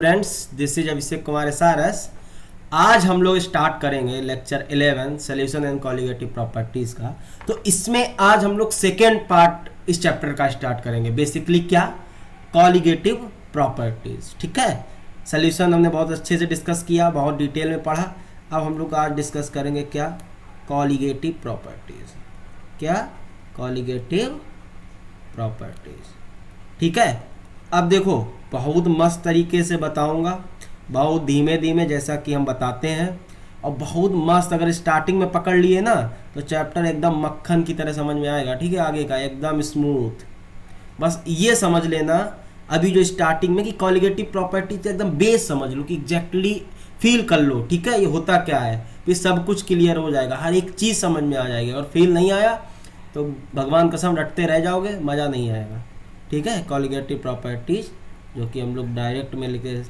Friends, this is Abhishek Kumar SRS. आज हम लोग स्टार्ट करेंगे lecture 11 solution and colligative properties का। तो इसमें आज हम लोग सेकेंड पार्ट इस चैप्टर का स्टार्ट करेंगे। बेसिकली क्या, कॉलिगेटिव प्रॉपर्टीज। ठीक है, सॉल्यूशन हमने बहुत अच्छे से डिस्कस किया, बहुत डिटेल में पढ़ा। अब हम लोग आज डिस्कस करेंगे क्या, कॉलिगेटिव प्रॉपर्टीज। क्या, कॉलिगेटिव प्रॉपर्टीज। ठीक है, अब देखो बहुत मस्त तरीके से बताऊंगा, बहुत धीमे धीमे जैसा कि हम बताते हैं, और बहुत मस्त। अगर स्टार्टिंग में पकड़ लिए ना तो चैप्टर एकदम मक्खन की तरह समझ में आएगा। ठीक है, आगे का एकदम स्मूथ। बस ये समझ लेना अभी जो स्टार्टिंग में कि कॉलिगेटिव प्रॉपर्टी से एकदम बेस समझ लो, कि एग्जैक्टली फील कर लो। ठीक है, ये होता क्या है, फिर सब कुछ क्लियर हो जाएगा, हर एक चीज़ समझ में आ जाएगी। और फील नहीं आया तो भगवान कसम रटते रह जाओगे, मज़ा नहीं आएगा। ठीक है, कॉलिगेटिव प्रॉपर्टीज जो कि हम लोग डायरेक्ट में लिखे,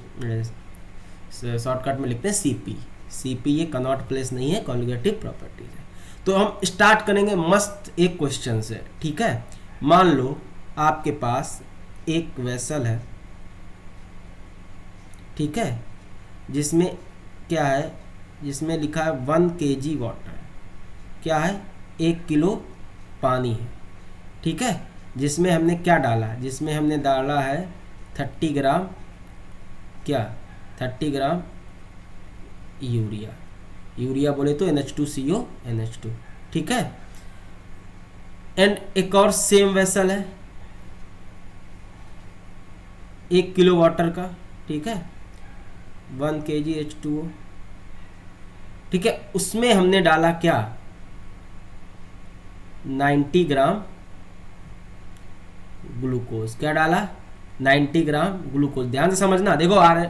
शॉर्टकट में लिखते हैं सीपी। ये कनॉट प्लेस नहीं है, कॉलिगेटिव प्रॉपर्टीज है। तो हम स्टार्ट करेंगे मस्त एक क्वेश्चन से। ठीक है, मान लो आपके पास एक वेसल है, ठीक है, जिसमें क्या है, जिसमें लिखा है 1 kg वाटर। क्या है, 1 किलो पानी है। ठीक है, जिसमें हमने क्या डाला, जिसमें हमने डाला है 30 ग्राम, क्या 30 ग्राम यूरिया बोले तो NH2CO NH2। ठीक है, एंड एक और सेम वेसल है 1 किलो वाटर का। ठीक है, 1 kg H2O। ठीक है, उसमें हमने डाला क्या, 90 ग्राम ग्लूकोज। क्या डाला, 90 ग्राम ग्लूकोज। ध्यान से समझना, देखो आ रहे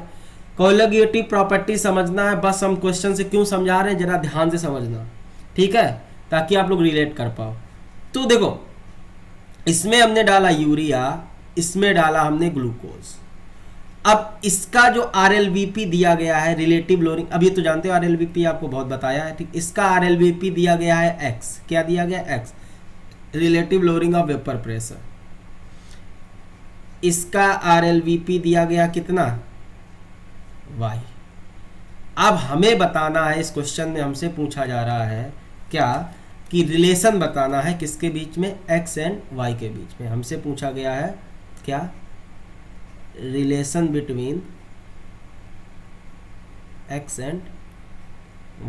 कॉलिगेटिव प्रॉपर्टी समझना है। बस हम क्वेश्चन से क्यों समझा रहे हैं, जरा ध्यान से समझना। ठीक है, ताकि आप लोग रिलेट कर पाओ। तो देखो, इसमें हमने डाला यूरिया, इसमें डाला हमने ग्लूकोज। अब इसका जो RLVP दिया गया है, रिलेटिव लोरिंग, अब ये तो जानते हो RLVP, आपको बहुत बताया है। ठीक, इसका RLVP दिया गया है X। क्या दिया गया, X, relative Tshering of vapour pressure. इसका RLVP दिया गया कितना, Y। अब हमें बताना है, इस क्वेश्चन में हमसे पूछा जा रहा है क्या, कि रिलेशन बताना है किसके बीच में, X एंड Y के बीच में। हमसे पूछा गया है क्या, relation between X and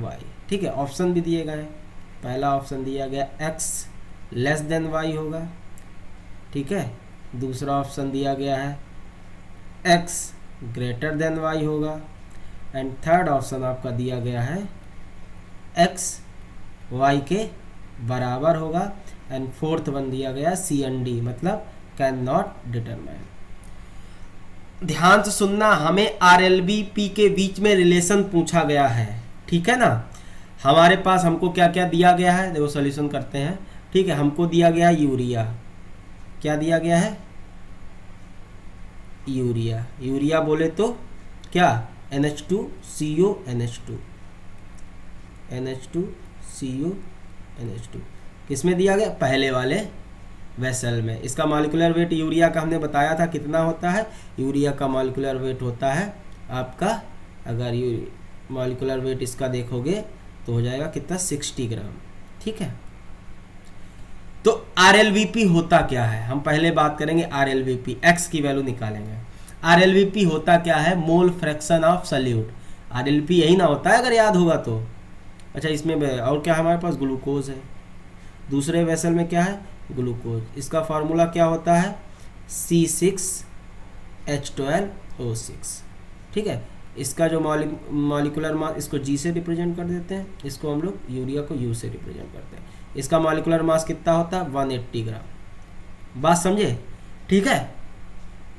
Y। ठीक है, ऑप्शन भी दिए गए हैं। पहला ऑप्शन दिया गया X लेस देन Y होगा। ठीक है, दूसरा ऑप्शन दिया गया है X ग्रेटर देन Y होगा, एंड थर्ड ऑप्शन आपका दिया गया है X Y के बराबर होगा, एंड फोर्थ वन दिया गया CND, मतलब कैन नॉट डिटरमाइन। ध्यान से सुनना, हमें RLVP के बीच में रिलेशन पूछा गया है। ठीक है ना, हमारे पास हमको क्या क्या दिया गया है, देखो सॉल्यूशन करते हैं। ठीक है, हमको दिया गया है यूरिया। क्या दिया गया है, यूरिया बोले तो क्या, NH2CO NH2। किसमें दिया गया, पहले वाले वेसल में। इसका मॉलिक्यूलर वेट यूरिया का हमने बताया था कितना होता है। यूरिया का मॉलिक्यूलर वेट होता है आपका, अगर मॉलिक्यूलर वेट इसका देखोगे तो हो जाएगा कितना, 60 ग्राम। ठीक है, तो RLVP होता क्या है, हम पहले बात करेंगे RLVP। X की वैल्यू निकालेंगे। RLVP होता क्या है, mole fraction of solute. RLVP यही ना होता है, अगर याद होगा तो। अच्छा, इसमें और क्या हमारे पास, ग्लूकोज है। दूसरे वेसल में क्या है, ग्लूकोज। इसका फार्मूला क्या होता है, C6H12O6। ठीक है, इसका जो मॉलिक्यूलर मास, इसको G से रिप्रेजेंट कर देते हैं, इसको हम लोग यूरिया को U से रिप्रेजेंट करते हैं। इसका मॉलिक्यूलर मास कितना होता है, 180 ग्राम। बात समझे। ठीक है,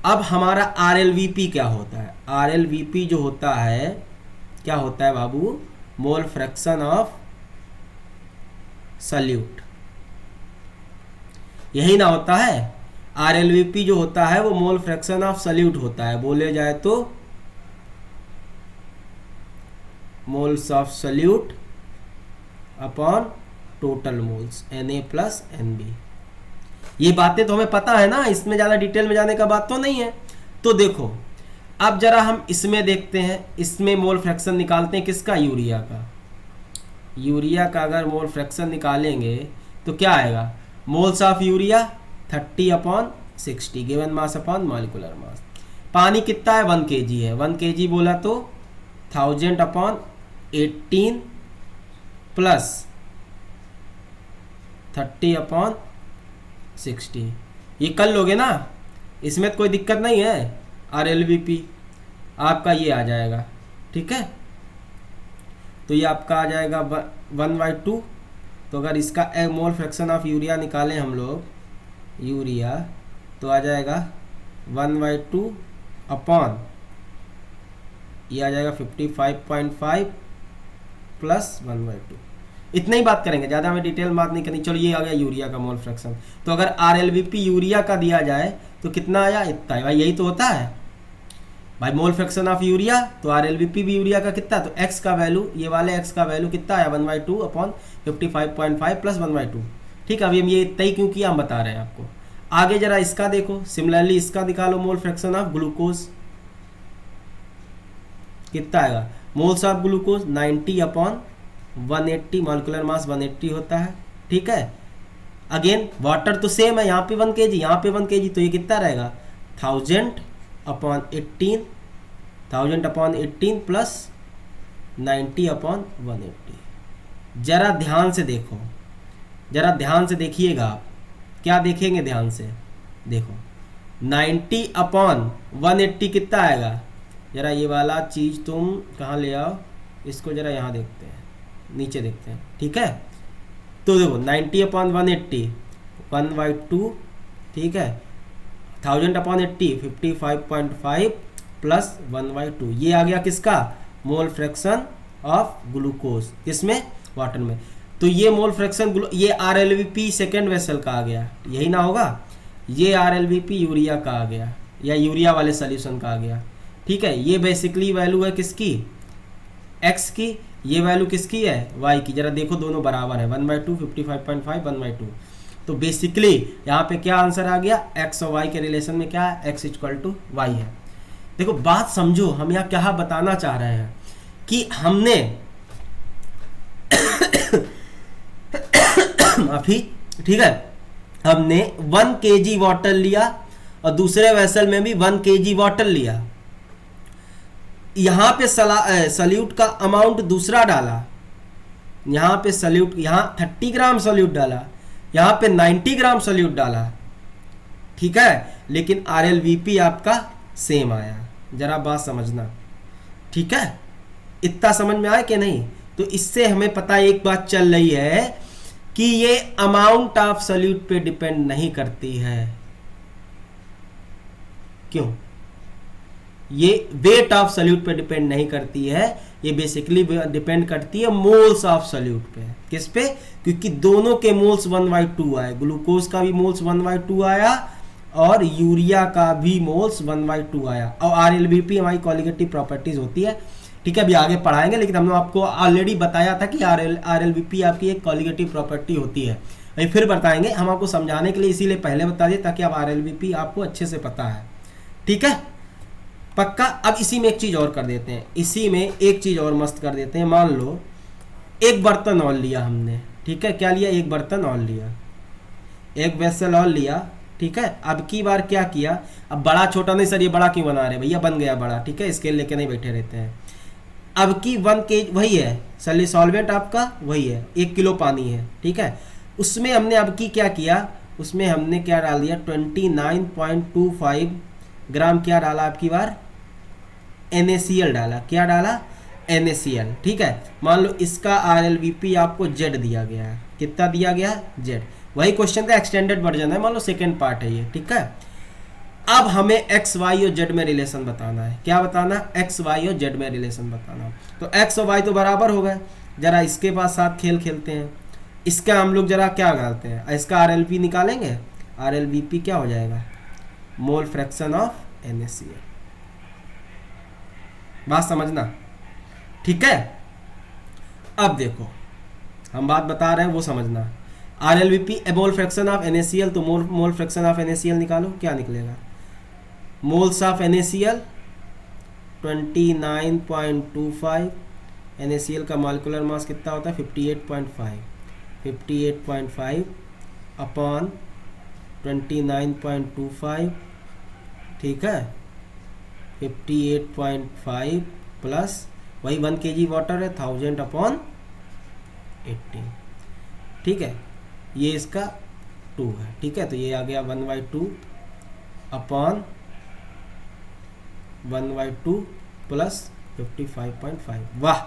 अब हमारा RLVP क्या होता है, RLVP जो होता है, क्या होता है बाबू, मोल फ्रैक्शन ऑफ सॉल्यूट। यही ना होता है, RLVP जो होता है वो मोल फ्रैक्शन ऑफ सॉल्यूट होता है। बोले जाए तो moles of solute upon total moles, Na+NB। ये बातें तो हमें पता है ना, इसमें ज़्यादा डिटेल में जाने का बात तो नहीं है। तो देखो, अब जरा हम इसमें देखते हैं, इसमें मोल फ्रैक्शन निकालते हैं किसका, यूरिया का। यूरिया का अगर मोल फ्रैक्शन निकालेंगे तो क्या आएगा, moles of urea 30/60 given mass upon molecular mass. पानी कितना है, 1 kg है, 1 kg बोला तो 1000/18 प्लस 30/60, ये कर लोगे ना, इसमें तो कोई दिक्कत नहीं है। RLVP आपका ये आ जाएगा, ठीक है। तो ये आपका आ जाएगा 1/2। तो अगर इसका मोल फ्रैक्शन ऑफ यूरिया निकालें हम लोग, यूरिया, तो आ जाएगा 1/2 अपॉन, ये आ जाएगा 55.5 प्लस 1/2। इतना ही बात करेंगे, ज़्यादा हमें डिटेल बात नहीं करनी। चलो ये आ गया यूरिया का मोल फ्रैक्शन। तो अगर RLVP यूरिया का दिया जाए तो कितना आया, इतना है भाई, यही तो होता है भाई मोल फ्रैक्शन ऑफ यूरिया। तो RLVP भी यूरिया का कितना, तो x का वैल्यू, ये वाले x का वैल्यू कितना आया, 1/2 अपॉन 55.5 प्लस 1/2। ठीक है, अभी हम ये तय क्यों किया हम बता रहे हैं आपको। आगे जरा इसका देखो, सिमिलरली इसका निकालो मोल फ्रैक्शन ऑफ ग्लूकोज, कितना आएगा, moles of glucose 90/180, molecular mass 180 होता है, ठीक है। अगेन वाटर तो सेम है, यहाँ पे 1 kg, यहाँ पे 1 kg, तो ये कितना रहेगा 1000/18 प्लस 90/180। जरा ध्यान से देखो, जरा ध्यान से देखिएगा आप, क्या देखेंगे ध्यान से देखो, 90/180 कितना आएगा, जरा ये वाला चीज़ तुम कहाँ ले आओ, इसको जरा यहाँ देखते हैं, नीचे देखते हैं, ठीक है। तो देखो 90/180 1/2, ठीक है, 1000/80 55.5 प्लस 1/2, ये आ गया किसका, मोल फ्रैक्शन ऑफ ग्लूकोज, किसमें, वाटर में। तो ये मोल फ्रैक्शन, ये RLVP सेकेंड वेसल का आ गया, यही ना होगा, ये RLVP यूरिया का आ गया, या यूरिया वाले सोल्यूशन का आ गया, ठीक है। ये बेसिकली वैल्यू है किसकी, x की, ये वैल्यू किसकी है, y की। जरा देखो दोनों बराबर है, 1/2 55.5 1/2। तो बेसिकली यहाँ पे क्या आंसर आ गया, x और y के रिलेशन में क्या है, x = y है। देखो बात समझो, हम यहाँ क्या बताना चाह रहे हैं कि हमने माफी, ठीक है, हमने 1 kg वाटर लिया और दूसरे वेसल में भी 1 kg वाटर लिया। यहाँ पे सल्यूट का अमाउंट दूसरा डाला, यहाँ पे सल्यूट, यहाँ 30 ग्राम सल्यूट डाला, यहाँ पे 90 ग्राम सल्यूट डाला, ठीक है, लेकिन RLVP आपका सेम आया। जरा बात समझना, ठीक है, इतना समझ में आया कि नहीं। तो इससे हमें पता एक बात चल रही है कि ये अमाउंट ऑफ सल्यूट पे डिपेंड नहीं करती है। क्यों, ये वेट ऑफ सल्यूट पे डिपेंड नहीं करती है, ये बेसिकली डिपेंड करती है मोल्स ऑफ सल्यूट पे। किस पे, क्योंकि दोनों के मोल्स 1/2 आए, ग्लूकोज का भी मोल्स 1/2 आया और यूरिया का भी मोल्स 1/2 आया। और RLVP हमारी कॉलिगेटिव प्रॉपर्टीज होती है, ठीक है, अभी आगे पढ़ाएंगे, लेकिन हमने आपको ऑलरेडी बताया था कि RLVP आपकी एक कॉलिगेटिव प्रॉपर्टी होती है। अभी फिर बताएंगे, हम आपको समझाने के लिए इसीलिए पहले बता दिए ताकि आप RLVP आपको अच्छे से पता है, ठीक है, पक्का। अब इसी में एक चीज़ और कर देते हैं, इसी में एक चीज़ और मस्त कर देते हैं। मान लो एक बर्तन और लिया हमने, ठीक है, क्या लिया, एक बर्तन और लिया, एक वेसल और लिया, ठीक है। अब की बार क्या किया, अब बड़ा छोटा नहीं सर, ये बड़ा क्यों बना रहे भैया, बन गया बड़ा, ठीक है, स्केल लेके नहीं बैठे रहते हैं। अब की 1 kg वही है, सॉल्वेंट आपका वही है, 1 किलो पानी है, ठीक है। उसमें हमने अब की क्या किया, उसमें हमने क्या डाल दिया, 29.25 ग्राम क्या डाला, आपकी बार NaCl डाला, क्या डाला, NaCl, ठीक है। मान लो इसका RLVP आपको Z दिया गया है, कितना दिया गया, Z। वही क्वेश्चन का एक्सटेंडेड वर्जन है, मान लो सेकेंड पार्ट है ये, ठीक है। अब हमें x, y और z में रिलेशन बताना है, क्या बताना, x, y और z में रिलेशन बताना। तो x और y तो बराबर हो गए, जरा इसके पास साथ खेल खेलते हैं। इसका हम लोग जरा क्या डालते हैं, इसका RLP निकालेंगे, RLVP क्या हो जाएगा, मोल फ्रैक्शन ऑफ NaCl। बात समझना, ठीक है। अब देखो हम बात बता रहे हैं वो समझना, RLVP mole fraction of NaCl, तो मोल फ्रैक्शन ऑफ NaCl निकालो, क्या निकलेगा, मोल्स ऑफ NaCl 29.25, NaCl का मॉलिक्यूलर मास कितना होता है 58.5 अपॉन 29.25, ठीक है, 58.5 प्लस वही 1 kg वाटर है 1000 अपॉन 18, ठीक है, ये इसका 2 है, ठीक है, तो ये आ गया 1/2 अपॉन 1/2 प्लस 55.5। वाह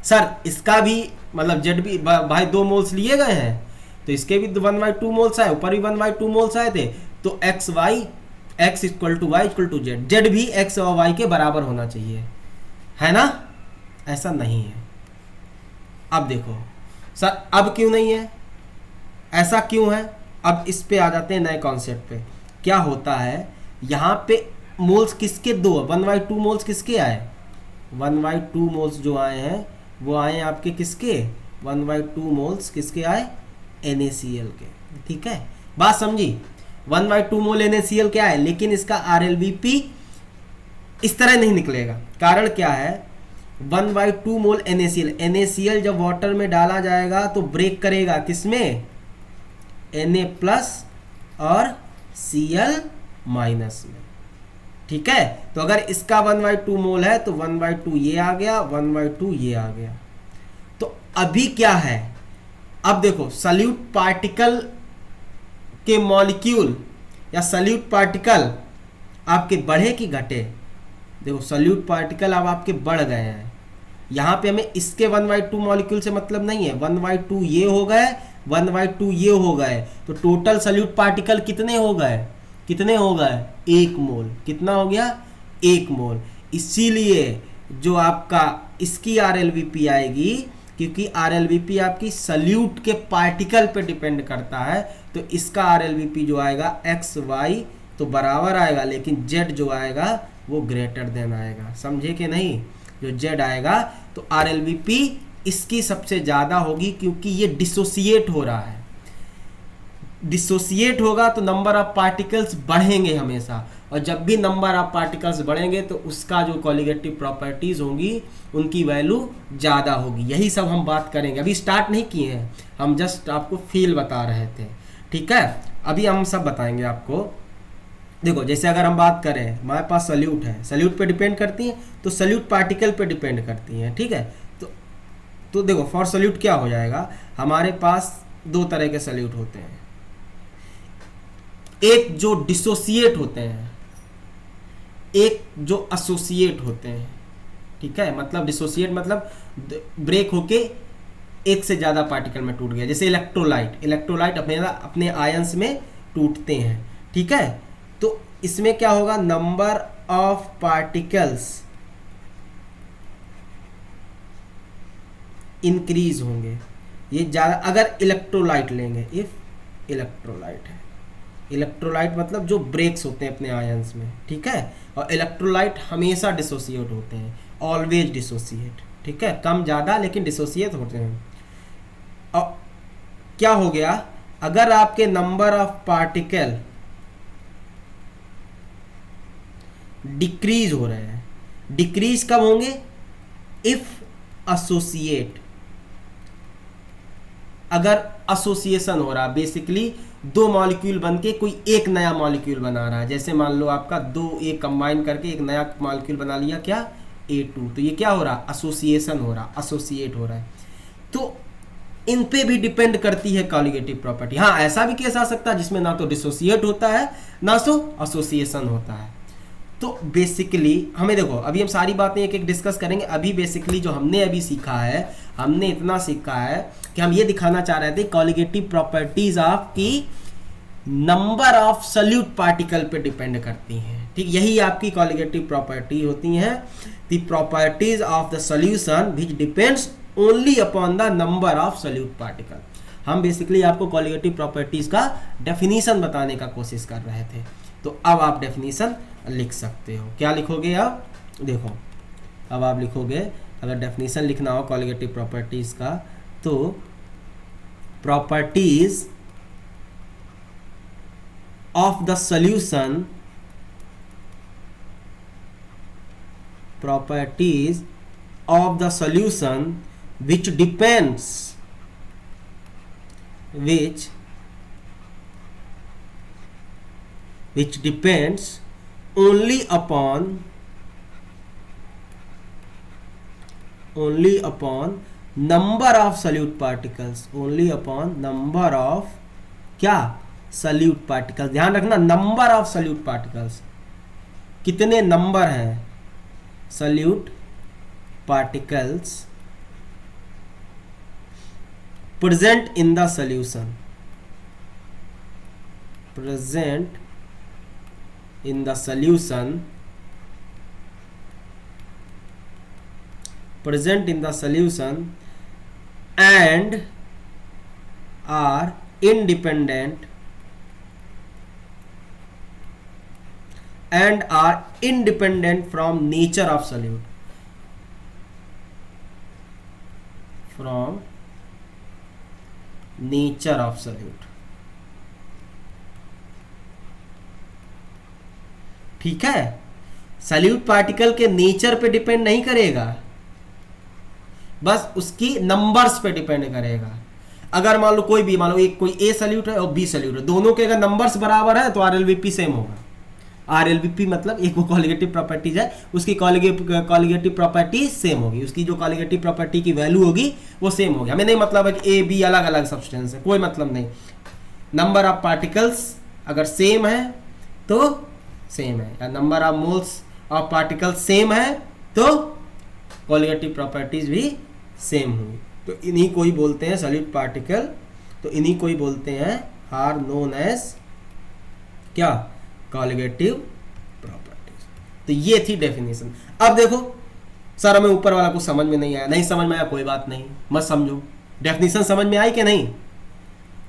सर, इसका भी मतलब जेड भी भाई 2 मोल्स लिए गए हैं, तो इसके भी 1/2 मोल्स आए, ऊपर भी 1/2 मोल्स आए थे, तो x equal to y equal to z, z भी x और y के बराबर होना चाहिए, है ना? ऐसा नहीं है। अब देखो सर, अब क्यों नहीं है, ऐसा क्यों है? अब इस पे आ जाते हैं नए कॉन्सेप्ट पे। क्या होता है यहाँ पे, मोल्स किसके 2, 1/2 मोल्स किसके आए, 1/2 मोल्स जो आए हैं वो आए हैं आपके किसके, 1/2 मोल्स किसके आए, NaCl के, ठीक है, बात समझी? 1/2 मोल NaCl क्या है, लेकिन इसका RLVP इस तरह नहीं निकलेगा। कारण क्या है, 1/2 मोल NaCl जब वाटर में डाला जाएगा तो ब्रेक करेगा किसमें, Na प्लस और Cl माइनस में, ठीक है। तो अगर इसका 1/2 मोल है तो 1/2 ये आ गया, 1/2 ये आ गया। तो अभी क्या है, अब देखो सल्यूट पार्टिकल के मॉलिक्यूल या सल्यूट पार्टिकल आपके बढ़े कि घटे, देखो सल्यूट पार्टिकल अब आपके बढ़ गए हैं, यहाँ पे हमें इसके 1/2 मॉलिक्यूल से मतलब नहीं है, 1/2 ये हो गए, 1/2 ये हो गए, तो टोटल सल्यूट पार्टिकल कितने हो गए, 1 मोल, कितना हो गया 1 मोल। इसीलिए जो आपका इसकी RLVP आएगी, क्योंकि RLVP आपकी सल्यूट के पार्टिकल पे डिपेंड करता है, तो इसका RLVP जो आएगा XY तो बराबर आएगा, लेकिन Z जो आएगा वो ग्रेटर देन आएगा, समझे कि नहीं? जो Z आएगा तो RLVP इसकी सबसे ज़्यादा होगी, क्योंकि ये डिसोसिएट हो रहा है, डिसोसिएट होगा तो नंबर ऑफ पार्टिकल्स बढ़ेंगे हमेशा, और जब भी नंबर ऑफ पार्टिकल्स बढ़ेंगे तो उसका जो कॉलिगेटिव प्रॉपर्टीज होंगी उनकी वैल्यू ज़्यादा होगी। यही सब हम बात करेंगे, अभी स्टार्ट नहीं किए हैं, हम जस्ट आपको फील बता रहे थे, ठीक है। अभी हम सब बताएंगे आपको। देखो जैसे अगर हम बात करें, हमारे पास सल्यूट है, सल्यूट पे डिपेंड करती हैं, तो सल्यूट पार्टिकल पे डिपेंड करती हैं, ठीक है। तो देखो फॉर सल्यूट क्या हो जाएगा, हमारे पास 2 तरह के सल्यूट होते हैं, एक जो डिसोसिएट होते हैं, एक जो एसोसिएट होते हैं, ठीक है। मतलब डिसोसिएट मतलब ब्रेक होके एक से ज़्यादा पार्टिकल में टूट गया, जैसे इलेक्ट्रोलाइट अपने आयंस में टूटते हैं, ठीक है। तो इसमें क्या होगा, नंबर ऑफ पार्टिकल्स इंक्रीज होंगे, ये ज़्यादा अगर इलेक्ट्रोलाइट लेंगे, इफ इलेक्ट्रोलाइट है, इलेक्ट्रोलाइट मतलब जो ब्रेक्स होते हैं अपने आयंस में, ठीक है। और इलेक्ट्रोलाइट हमेशा डिसोसिएट होते हैं, ऑलवेज डिसोसिएट, ठीक है, कम ज़्यादा लेकिन डिसोसिएट होते हैं। और क्या हो गया, अगर आपके नंबर ऑफ पार्टिकल डिक्रीज हो रहे हैं, डिक्रीज कब होंगे, इफ एसोसिएट, अगर एसोसिएशन हो रहा, बेसिकली 2 मॉलिक्यूल बनके कोई एक नया मॉलिक्यूल बना रहा है, जैसे मान लो आपका 2 एक कंबाइन करके एक नया मॉलिक्यूल बना लिया, क्या A2, तो ये क्या हो रहा, एसोसिएशन हो रहा, एसोसिएट हो रहा है। तो इन पे भी डिपेंड करती है कॉलिगेटिव प्रॉपर्टी। हाँ, ऐसा भी केस आ सकता है जिसमें ना तो डिसोसिएट होता है ना तो एसोसिएशन होता है। तो बेसिकली हमें देखो, अभी हम सारी बातें एक एक डिस्कस करेंगे। अभी बेसिकली जो हमने अभी सीखा है, हमने इतना सीखा है कि हम ये दिखाना चाह रहे थे कॉलिगेटिव प्रॉपर्टीज ऑफ की नंबर ऑफ सल्यूट पार्टिकल पे डिपेंड करती हैं, ठीक। यही आपकी कॉलिगेटिव प्रॉपर्टी होती हैं, the properties of the solution which depends only upon the number of solute particle. हम बेसिकली आपको कॉलिगेटिव प्रॉपर्टीज का डेफिनेशन बताने का कोशिश कर रहे थे। तो अब आप डेफिनेशन लिख सकते हो, क्या लिखोगे आप, देखो अब आप लिखोगे, अगर डेफिनेशन लिखना हो कॉलिगेटिव प्रॉपर्टीज का, तो properties of the solution properties of the solution which depends only upon number of solute particles, only upon number of क्या solute particles। ध्यान रखना, number of solute particles, कितने नंबर हैं solute particles present in the solution, present in the solution, present in the solution and are independent from nature of solute, from nature of solute। ठीक है, salute particle के nature पे depend नहीं करेगा, बस उसकी नंबर्स पे डिपेंड करेगा। अगर मान लो कोई भी, मान लो एक कोई ए सल्यूट है और बी सल्यूट है, दोनों के अगर नंबर्स बराबर है तो आरएलवीपी सेम होगा। आरएलवीपी मतलब एक वो कॉलिगेटिव प्रॉपर्टीज है, उसकी कॉलिगेटिव प्रॉपर्टी सेम होगी, उसकी जो कॉलिगेटिव प्रॉपर्टी की वैल्यू होगी वो सेम होगी। हमें नहीं मतलब है कि ए बी अलग अलग सब्सटेंस है, कोई मतलब नहीं। नंबर ऑफ पार्टिकल्स अगर सेम है तो सेम है, या number of moles of particles same है तो कॉलिगेटिव प्रॉपर्टीज भी सेम होंगी। तो इन्हीं को ही बोलते हैं सॉलिड पार्टिकल, तो इन्हीं को ही बोलते हैं आर नोन एज क्या, कॉलिगेटिव प्रॉपर्टीज। तो ये थी डेफिनेशन। अब देखो सर हमें ऊपर वाला कुछ समझ में नहीं आया, नहीं समझ में आया कोई बात नहीं, मत समझो। डेफिनेशन समझ में आई कि नहीं?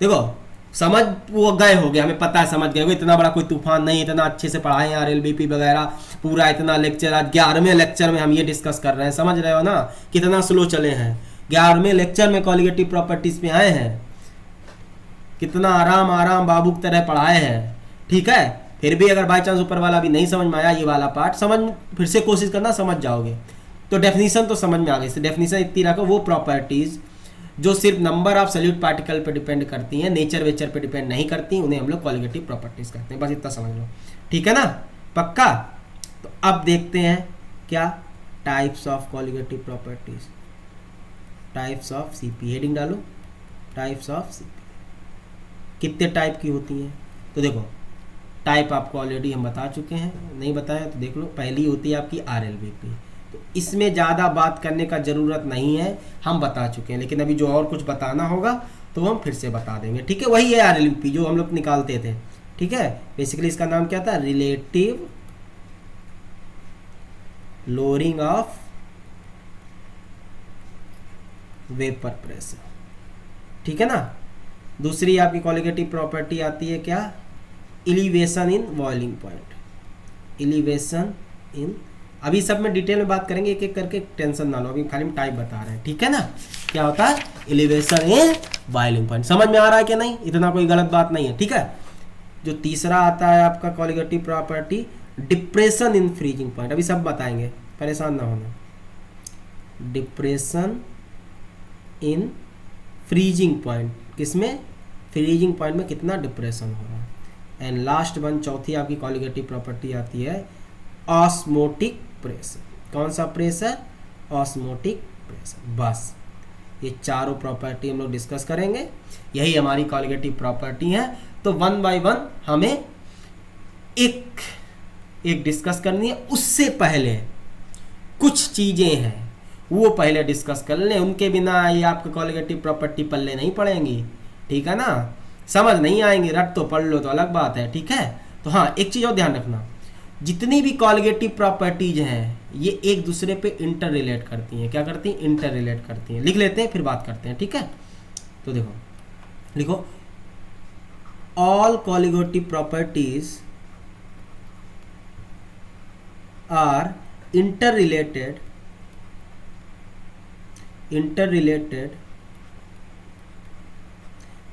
देखो समझ वो गए हो गया, हमें पता है समझ गए हो, इतना बड़ा कोई तूफान नहीं, इतना अच्छे से पढ़ाए आरएलवीपी वगैरह पूरा इतना लेक्चर, आज 11वें लेक्चर में हम ये डिस्कस कर रहे हैं, समझ रहे हो ना कितना स्लो चले हैं। 11वें लेक्चर में कॉलिगेटिव प्रॉपर्टीज पे आए हैं, कितना आराम आराम बाबू की तरह पढ़ाए हैं। ठीक है, फिर भी अगर बाई चांस ऊपर वाला भी नहीं समझ में आया, ये वाला पार्ट समझ, फिर से कोशिश करना, समझ जाओगे। तो डेफिनेशन तो समझ में आ गई। डेफिनेशन इतनी रखो, वो प्रॉपर्टीज जो सिर्फ नंबर ऑफ सॉल्यूट पार्टिकल पे डिपेंड करती हैं, नेचर वेचर पे डिपेंड नहीं करती, उन्हें हम लोग कॉलिगेटिव प्रॉपर्टीज कहते हैं। बस इतना समझ लो, ठीक है ना, पक्का। तो अब देखते हैं क्या types of colligative properties, types of CP. Heading डालो, टाइप्स ऑफ सीपी कितने टाइप की होती हैं। तो देखो टाइप आपको ऑलरेडी हम बता चुके हैं, नहीं बताया तो देख लो। पहली होती है आपकी आरएलवीपी, तो इसमें ज़्यादा बात करने का ज़रूरत नहीं है, हम बता चुके हैं। लेकिन अभी जो और कुछ बताना होगा तो हम फिर से बता देंगे, ठीक है। वही है आरएलवीपी जो हम लोग निकालते थे, ठीक है। बेसिकली इसका नाम क्या था, relative lowering of vapour pressure, ठीक है ना। दूसरी आपकी कॉलिगेटिव प्रॉपर्टी आती है क्या, elevation in boiling point, elevation in, अभी सब में डिटेल में बात करेंगे एक एक करके, टेंशन ना लो, अभी खाली हम टाइप बता रहे हैं, ठीक है ना। क्या होता है एलिवेशन इन बॉइलिंग पॉइंट, समझ में आ रहा है कि नहीं, इतना कोई गलत बात नहीं है, ठीक है। जो तीसरा आता है आपका colligative property, depression in freezing point, अभी सब बताएंगे, परेशान ना होना। डिप्रेशन इन फ्रीजिंग पॉइंट, किसमें, फ्रीजिंग पॉइंट में कितना डिप्रेशन हो रहा है। एंड लास्ट वन, चौथी आपकी कॉलिगेटिव प्रॉपर्टी आती है ऑस्मोटिक प्रेशर। कौन सा प्रेशर, ऑस्मोटिक प्रेशर। बस ये चारों प्रॉपर्टी हम लोग डिस्कस करेंगे, यही हमारी कॉलिगेटिव प्रॉपर्टी है। तो वन बाय वन हमें एक एक डिस्कस करनी है। उससे पहले कुछ चीज़ें हैं वो पहले डिस्कस कर लें, उनके बिना ये आपका कॉलिगेटिव प्रॉपर्टी पल्ले नहीं पड़ेंगी, ठीक है ना। समझ नहीं आएंगे, रट तो पढ़ लो तो अलग बात है, ठीक है। तो हाँ एक चीज़ और ध्यान रखना, जितनी भी कॉलिगेटिव प्रॉपर्टीज हैं ये एक दूसरे पे इंटर रिलेट करती हैं। क्या करती हैं, इंटर रिलेट करती हैं। लिख लेते हैं फिर बात करते हैं, ठीक है। तो देखो लिखो, all colligative properties are inter related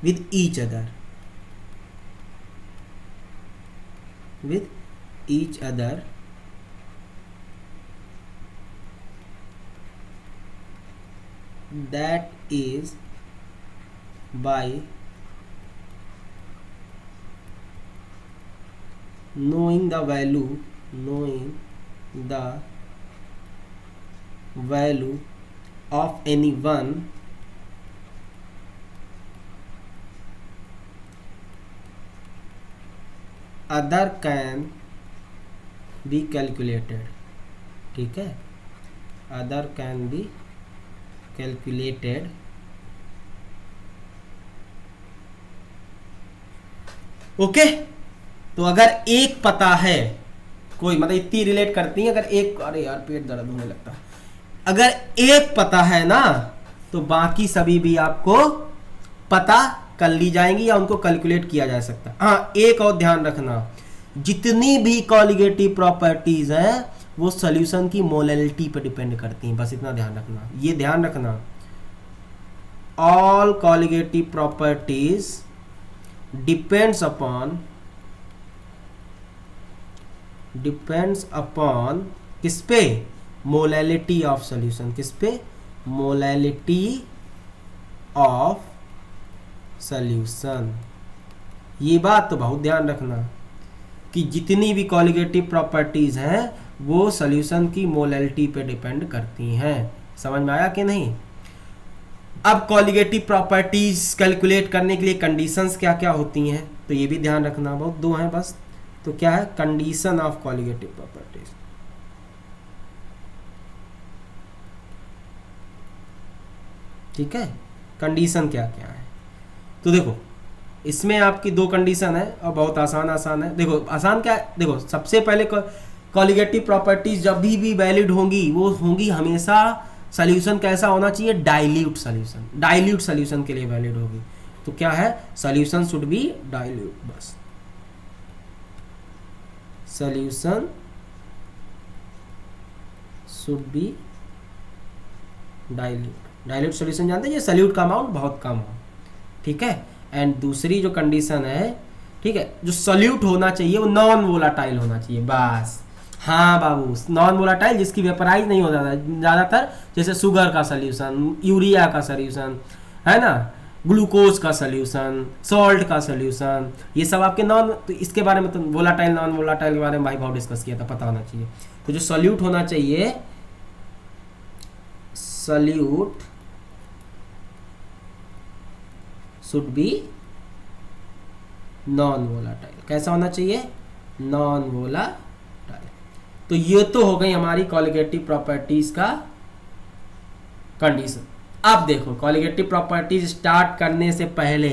with each other, with each other that is by knowing the value of any one other can be calculated, ठीक है, other can be calculated। Okay तो अगर एक पता है कोई, मतलब इतनी रिलेट करती है, अगर एक, अरे यार पेट दर्द होने लगता है, अगर एक पता है ना तो बाकी सभी भी आपको पता कर ली जाएंगी या उनको कैलकुलेट किया जा सकता है। हाँ एक और ध्यान रखना, जितनी भी कॉलिगेटिव प्रॉपर्टीज हैं वो सॉल्यूशन की मोलैलिटी पर डिपेंड करती हैं, बस इतना ध्यान रखना, ये ध्यान रखना। All colligative properties depends upon किस पे, मोलैलिटी ऑफ सॉल्यूशन, किस पे, मोलैलिटी ऑफ सॉल्यूशन। ये बात तो बहुत ध्यान रखना कि जितनी भी कॉलिगेटिव प्रॉपर्टीज हैं वो सॉल्यूशन की मोलैलिटी पे डिपेंड करती हैं। समझ में आया कि नहीं? अब कॉलिगेटिव प्रॉपर्टीज कैलकुलेट करने के लिए कंडीशंस क्या क्या होती हैं तो ये भी ध्यान रखना, बहुत दो हैं बस। तो क्या है कंडीशन ऑफ कॉलिगेटिव प्रॉपर्टीज, ठीक है, कंडीशन क्या क्या है। तो देखो इसमें आपकी दो कंडीशन है और बहुत आसान है। देखो आसान क्या है, देखो सबसे पहले कॉलिगेटिव प्रॉपर्टीज जब भी वैलिड होंगी वो होंगी हमेशा सॉल्यूशन कैसा होना चाहिए, डाइल्यूट सॉल्यूशन, डाइल्यूट सॉल्यूशन के लिए वैलिड होगी। तो क्या है, सॉल्यूशन शुड बी डाइल्यूट, बस solution should be dilute. Dilute solution जानते हैं, ये सॉल्यूट का अमाउंट बहुत कम हो, ठीक है। एंड दूसरी जो कंडीशन है, ठीक है, जो सॉल्यूट होना चाहिए वो नॉन वोलाटाइल होना चाहिए, बस। हाँ बाबू, नॉन वोलाटाइल जिसकी वेपराइज नहीं हो जाता ज़्यादातर, जैसे शुगर का सॉल्यूशन, यूरिया का सॉल्यूशन, है ना, ग्लूकोज का सॉल्यूशन, सॉल्ट का सॉल्यूशन, ये सब आपके नॉन, तो इसके बारे में तो वोलाटाइल नॉन वोलाटाइल के बारे में भाई बहुत डिस्कस किया था, पता होना चाहिए। तो जो सॉल्यूट होना चाहिए, solute should be non volatile, कैसा होना चाहिए, नॉन वोलाटाइल। तो ये तो हो गई हमारी कॉलिगेटिव प्रॉपर्टीज का कंडीशन। अब देखो कॉलिगेटिव प्रॉपर्टीज स्टार्ट करने से पहले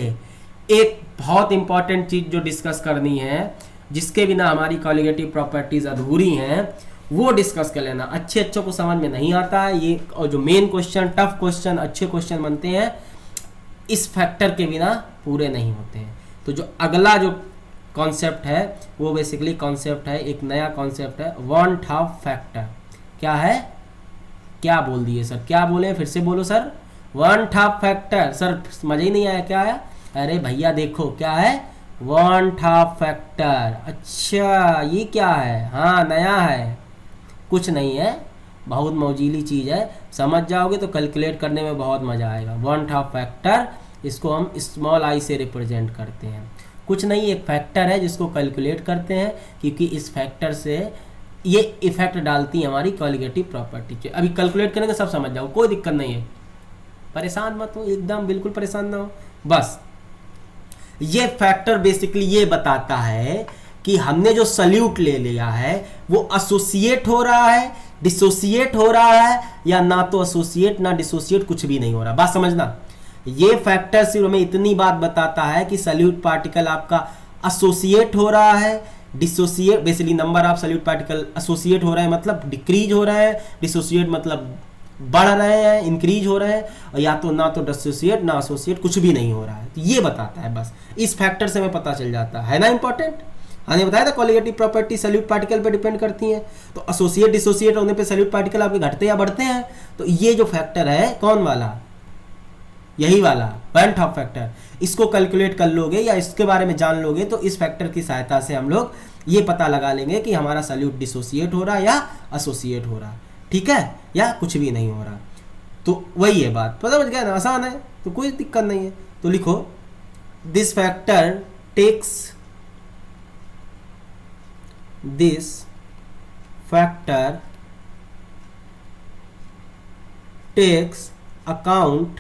एक बहुत इंपॉर्टेंट चीज जो डिस्कस करनी है, जिसके बिना हमारी कॉलिगेटिव प्रॉपर्टीज अधूरी हैं, वो डिस्कस कर लेना। अच्छे को समझ में नहीं आता है ये, और जो मेन क्वेश्चन, टफ क्वेश्चन, अच्छे क्वेश्चन बनते हैं इस फैक्टर के बिना पूरे नहीं होते हैं। तो जो अगला जो कॉन्सेप्ट है वो बेसिकली कॉन्सेप्ट है, एक नया कॉन्सेप्ट है, वन हाफ फैक्टर। क्या है, क्या बोल दिए सर, क्या बोले, फिर से बोलो sir, one half factor. Sir मजा ही नहीं आया, क्या आया, अरे भैया देखो क्या है, वन हाफ फैक्टर। अच्छा ये क्या है, हाँ नया है, कुछ नहीं है, बहुत मौजीली चीज़ है, समझ जाओगे तो कैलकुलेट करने में बहुत मज़ा आएगा। वन हाफ फैक्टर, इसको हम स्मॉल आई से रिप्रेजेंट करते हैं, कुछ नहीं, एक फैक्टर है जिसको कैलकुलेट करते हैं, क्योंकि इस फैक्टर से ये इफेक्ट डालती है हमारी कॉलिगेटिव प्रॉपर्टी के। अभी कैलकुलेट करेंगे सब समझ जाओ, कोई दिक्कत नहीं है, परेशान मत हो, एकदम बिल्कुल परेशान ना हो। बस ये फैक्टर बेसिकली ये बताता है कि हमने जो सॉल्यूट ले लिया है वो एसोसिएट हो रहा है, डिसोसिएट हो रहा है, या ना तो एसोसिएट ना डिसोसिएट, कुछ भी नहीं हो रहा। बात समझना, ये फैक्टर सिर्फ हमें इतनी बात बताता है कि सॉल्यूट पार्टिकल आपका एसोसिएट हो रहा है, dissociate, basically number of solute particle associate हो रहा है मतलब डिक्रीज हो रहा है, डिसोसिएट मतलब बढ़ रहे हैं, इंक्रीज हो रहे हैं, और या तो ना तो डिसोसिएट ना एसोसिएट, कुछ भी नहीं हो रहा है। तो ये बताता है, बस इस फैक्टर से हमें पता चल जाता है ना, इंपॉर्टेंट। हमने बताया था कॉलिगेटिव प्रॉपर्टी सॉल्यूट पार्टिकल पे डिपेंड करती हैं, तो एसोसिएट डिसोसिएट होने पे सॉल्यूट पार्टिकल आपके घटते या बढ़ते हैं। तो ये जो फैक्टर है कौन वाला, यही वाला वन हाफ फैक्टर, इसको कैलकुलेट कर लोगे या इसके बारे में जान लोगे तो इस फैक्टर की सहायता से हम लोग ये पता लगा लेंगे कि हमारा सॉल्यूट डिसोसिएट हो रहा है या एसोसिएट हो रहा है, ठीक है, या कुछ भी नहीं हो रहा। तो वही है बात, पता समझ गया ना, आसान है तो कोई दिक्कत नहीं है। तो लिखो this factor takes account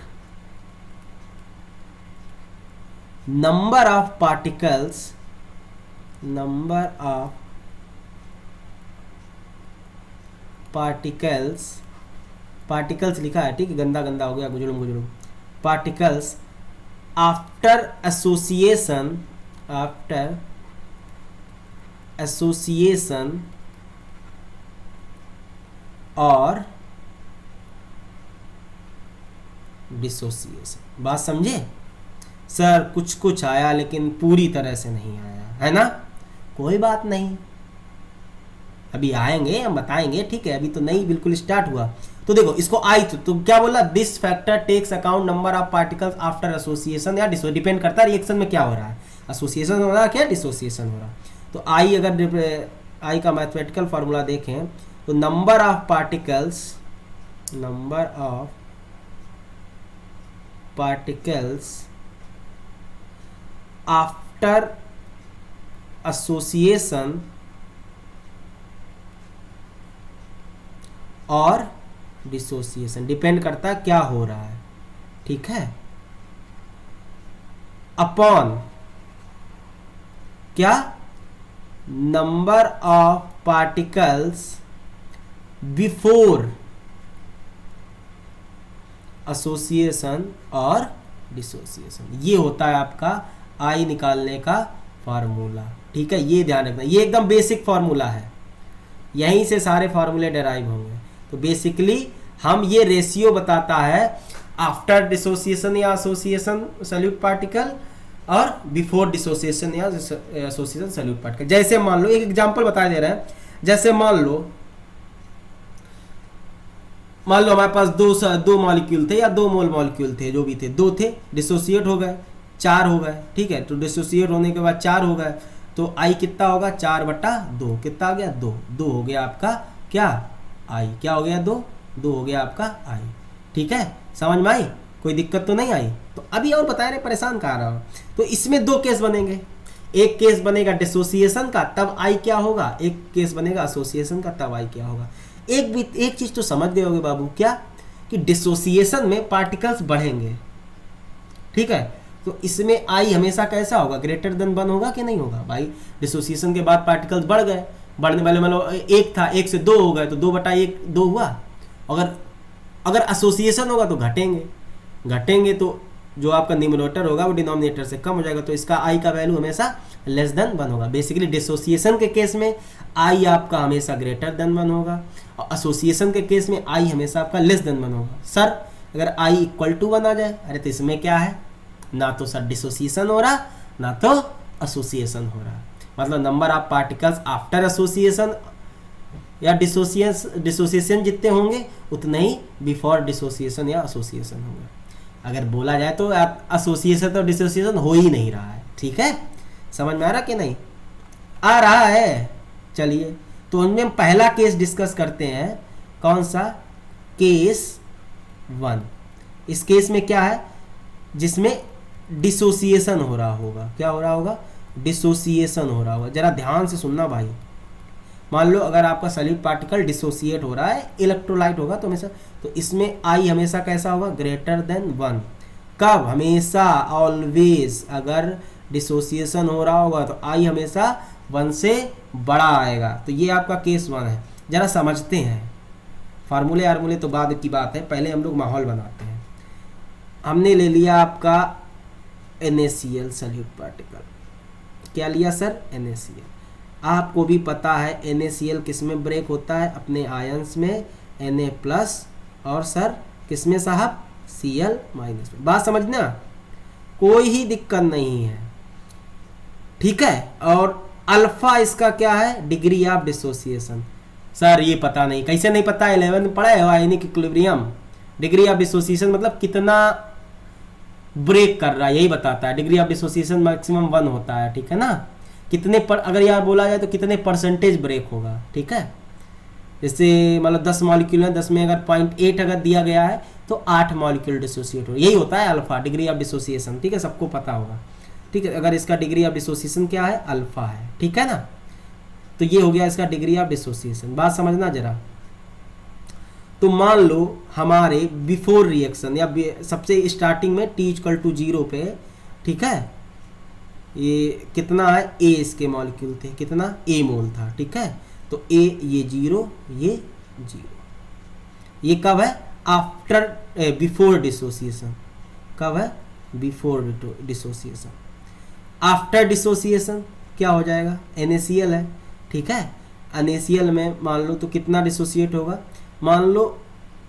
number of particles लिखा है, ठीक है, गंदा गंदा हो गया, गुजरुम पार्टिकल्स आफ्टर एसोसिएशन और डिसोसिएशन। बात समझे सर? कुछ कुछ आया लेकिन पूरी तरह से नहीं आया, है ना? कोई बात नहीं, अभी आएंगे, हम बताएंगे, ठीक है, अभी तो नहीं बिल्कुल स्टार्ट हुआ। तो देखो इसको आई तो क्या बोला, this factor takes account number of particles after association या डिसो, डिपेंड करता है रिएक्शन में क्या हो रहा है, एसोसिएशन हो रहा है क्या डिसोसिएशन हो रहा है। तो आई, अगर आई का मैथमेटिकल फार्मूला देखें तो number of particles after association और डिसोसिएशन, डिपेंड करता है क्या हो रहा है, ठीक है, अपॉन क्या, number of particles before association और डिसोसिएशन। ये होता है आपका आई निकालने का फार्मूला, ठीक है, ये ध्यान रखना, ये एकदम बेसिक फार्मूला है, यहीं से सारे फार्मूले डेराइव होंगे। तो बेसिकली हम ये रेशियो बताता है आफ्टर डिसोसिएशन या एसोसिएशन सॉल्यूट पार्टिकल और बिफोर डिसोसिएशन या एसोसिएशन सॉल्यूट पार्टिकल। जैसे मान लो, एक एग्जांपल बता दे रहे हैं, जैसे मान लो हमारे पास दो मॉलिक्यूल थे या 2 मोल मॉलिक्यूल थे, जो भी थे, 2 थे, डिसोसिएट हो गए, 4 हो गए, ठीक है। तो डिसोसिएट होने के बाद 4 हो गए, तो आई कितना होगा, 4/2, कितना आ गया, 2 हो गया आपका क्या, आई, क्या हो गया, 2 हो गया आपका आई, ठीक है, समझ में आई, कोई दिक्कत तो नहीं आई। तो अभी और बता रहे, परेशान कहाँ रहा हो। तो इसमें 2 केस बनेंगे, एक केस बनेगा डिसोसिएशन का, तब आई क्या होगा, एक केस बनेगा एसोसिएशन का, तब आई क्या होगा। एक चीज तो समझ गए होगे बाबू, क्या, कि डिसोसिएशन में पार्टिकल्स बढ़ेंगे, ठीक है, तो इसमें आई हमेशा कैसा होगा, ग्रेटर देन 1 होगा कि नहीं होगा भाई। डिसोसिएशन के बाद पार्टिकल्स बढ़ गए, बढ़ने वाले मान लो 1 था, 1 से 2 हो गए, तो 2/1 2 हुआ। अगर एसोसिएशन होगा तो घटेंगे, तो जो आपका न्यूमरेटर होगा वो डिनोमिनेटर से कम हो जाएगा, तो इसका आई का वैल्यू हमेशा लेस देन 1 होगा। बेसिकली डिसोसिएशन के केस में आई आपका हमेशा ग्रेटर देन 1 होगा, और एसोसिएशन के केस में आई हमेशा आपका लेस देन 1 होगा। सर अगर आई इक्वल टू 1 आ जाए, अरे तो इसमें क्या है, ना तो सर डिसोसिएशन हो रहा, ना तो एसोसिएशन हो रहा, मतलब number of particles after association या डिसोसिएशन जितने होंगे उतने ही बिफोर डिसोसिएशन या एसोसिएशन होंगे। अगर बोला जाए तो एसोसिएशन तो डिसोसिएशन हो ही नहीं रहा है, ठीक है, समझ में आ रहा कि नहीं आ रहा है। चलिए तो उनमें हम पहला केस डिस्कस करते हैं, कौन सा, केस 1। इस केस में क्या है, जिसमें डिसोसिएशन हो रहा होगा, क्या हो रहा होगा, डिसोसिएशन हो रहा होगा। जरा ध्यान से सुनना भाई, मान लो अगर आपका सॉलिड पार्टिकल डिसोसिएट हो रहा है, इलेक्ट्रोलाइट होगा तो हमेशा, तो इसमें आई हमेशा कैसा होगा, ग्रेटर देन 1। कब, हमेशा, ऑलवेज, अगर डिसोसिएशन हो रहा होगा तो आई हमेशा 1 से बड़ा आएगा। तो ये आपका केस 1 है। जरा समझते हैं, फार्मूले तो बाद की बात है, पहले हम लोग माहौल बनाते हैं। हमने ले लिया आपका NaCl सॉल्यूट पार्टिकल, क्या लिया सर, NaCl। आपको भी पता है NaCl किस में ब्रेक होता है, अपने आयंस में, Na+ और सर किस में साहब, Cl- में। बात समझना, कोई ही दिक्कत नहीं है, ठीक है। और अल्फा इसका क्या है, डिग्री ऑफ डिसोसिएशन। सर ये पता नहीं, कैसे नहीं पता, 11 में पढ़ा है ionic equilibrium. Degree of dissociation मतलब कितना ब्रेक कर रहा है, यही बताता है। डिग्री ऑफ डिसोसिएशन मैक्सिमम 1 होता है, ठीक है ना, कितने पर, अगर यार बोला जाए तो कितने परसेंटेज ब्रेक होगा, ठीक है। जैसे मतलब 10 मॉलिक्यूल है, 10 में अगर 0.8 अगर दिया गया है तो 8 मॉलिक्यूल डिसोसिएट हो, यही होता है अल्फा, डिग्री ऑफ डिसोसिएशन। ठीक है, सबको पता होगा। ठीक है, अगर इसका डिग्री ऑफ डिसोसिएशन क्या है, अल्फा है। ठीक है ना, तो ये हो गया इसका डिग्री ऑफ डिसोसिएशन। बात समझना जरा। तो मान लो हमारे बिफोर रिएक्शन या सबसे स्टार्टिंग में t=0 पे, ठीक है, ये कितना है, ए इसके मॉलिक्यूल थे, कितना, ए मोल था। ठीक है, तो ए ये 0, ये 0। ये कब है, आफ्टर बिफोर डिसोसिएशन। कब है, बिफोर डिसोसिएशन। आफ्टर डिसोसिएशन क्या हो जाएगा, NaCl है। ठीक है, NaCl में मान लो तो कितना डिसोसिएट होगा, मान लो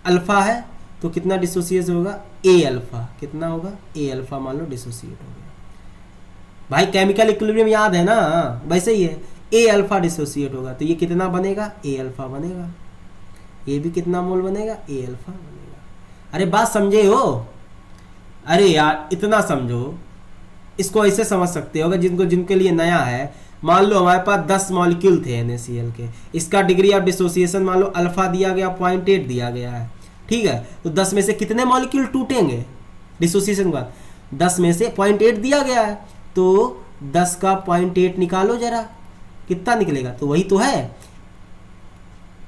अल्फा है तो कितना डिसोसिएट होगा, ए अल्फा, कितना होगा, ए अल्फा मान लो डिसोसिएट हो गया। भाई केमिकल इक्विलिब्रियम याद है ना, वैसे ही है, ए अल्फा डिसोसिएट होगा तो ये कितना बनेगा, ए अल्फा बनेगा। ये भी कितना मोल बनेगा, ए अल्फा बनेगा। अरे बात समझे हो, अरे यार इतना समझो, इसको ऐसे समझ सकते हो, अगर जिनके लिए नया है, मान लो हमारे पास 10 मॉलिक्यूल थे NaCl के, इसका डिग्री ऑफ डिसोसिएशन मान लो अल्फा दिया गया, 0.8 दिया गया है। ठीक है, तो 10 में से कितने मॉलिक्यूल टूटेंगे डिसोसिएशन के बाद, 10 में से 0.8 दिया गया है तो 10 का 0.8 निकालो जरा, कितना निकलेगा, तो वही तो है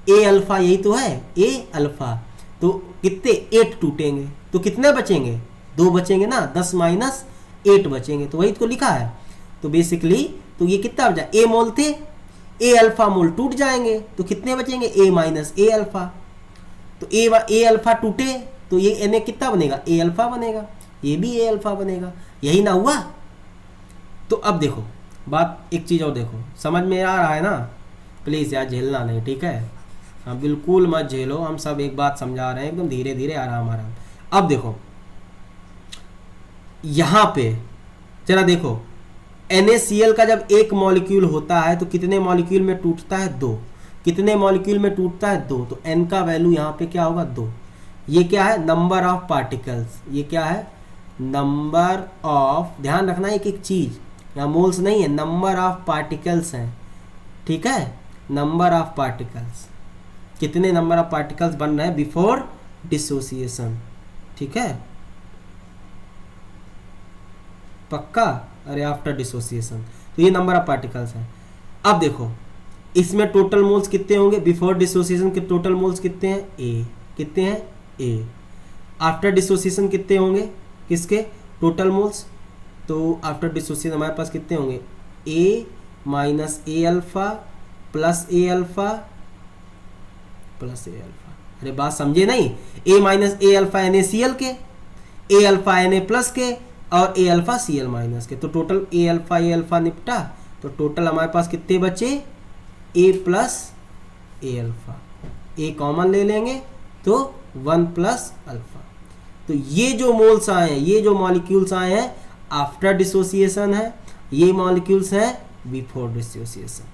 ए अल्फा, यही तो है ए अल्फा। तो कितने, 8 टूटेंगे तो कितने बचेंगे, 2 बचेंगे ना, 10 माइनस 8 बचेंगे, तो वही तो लिखा है। तो बेसिकली तो ये कितना बचा, ए मोल थे, ए अल्फा मोल टूट जाएंगे तो कितने बचेंगे, ए माइनस ए अल्फा। तो ए अल्फा टूटे तो ये Na कितना बनेगा, ए अल्फा बनेगा, ये भी ए अल्फा बनेगा, यही ना हुआ। तो अब देखो बात, एक चीज़ और देखो, समझ में आ रहा है ना, प्लीज़ यार झेलना नहीं, ठीक है, हाँ बिल्कुल मत झेलो, हम सब एक बात समझा रहे हैं, एकदम धीरे धीरे आराम आराम। अब देखो यहाँ पे जरा देखो, NaCl का जब एक मॉलिक्यूल होता है तो कितने मॉलिक्यूल में टूटता है, 2। कितने मॉलिक्यूल में टूटता है, 2। तो n का वैल्यू यहाँ पे क्या होगा, 2। ये क्या है, नंबर ऑफ पार्टिकल्स, ये क्या है, नंबर ऑफ, ध्यान रखना एक एक चीज, यहाँ मोल्स नहीं है, नंबर ऑफ पार्टिकल्स हैं। ठीक है, नंबर ऑफ पार्टिकल्स, कितने नंबर ऑफ पार्टिकल्स बन रहे हैं बिफोर डिसोसिएशन। ठीक है, पक्का, अरे आफ्टर डिसोसिएशन, तो ये नंबर ऑफ पार्टिकल्स है। अब देखो इसमें टोटल मोल्स कितने होंगे, बिफोर डिसोसिएशन के टोटल मोल्स कितने हैं, ए, कितने हैं, ए। आफ्टर डिसोसिएशन कितने होंगे, किसके, टोटल मोल्स, तो आफ्टर डिसोसिएशन हमारे पास कितने होंगे, ए minus a alpha plus a alpha plus a alpha. अरे बात समझे नहीं, ए माइनस ए अल्फा NaCl के, ए अल्फा Na प्लस के, और ए अल्फा Cl माइनस के, तो टोटल ए अल्फा निपटा, तो टोटल हमारे पास कितने बचे, ए plus a alpha, A common ले लेंगे तो 1 प्लस अल्फा। तो ये जो मोल्स आए हैं, ये जो मॉलिक्यूल्स आए हैं आफ्टर डिसोसिएशन है, ये मॉलिक्यूल्स हैं बिफोर डिसोसिएशन,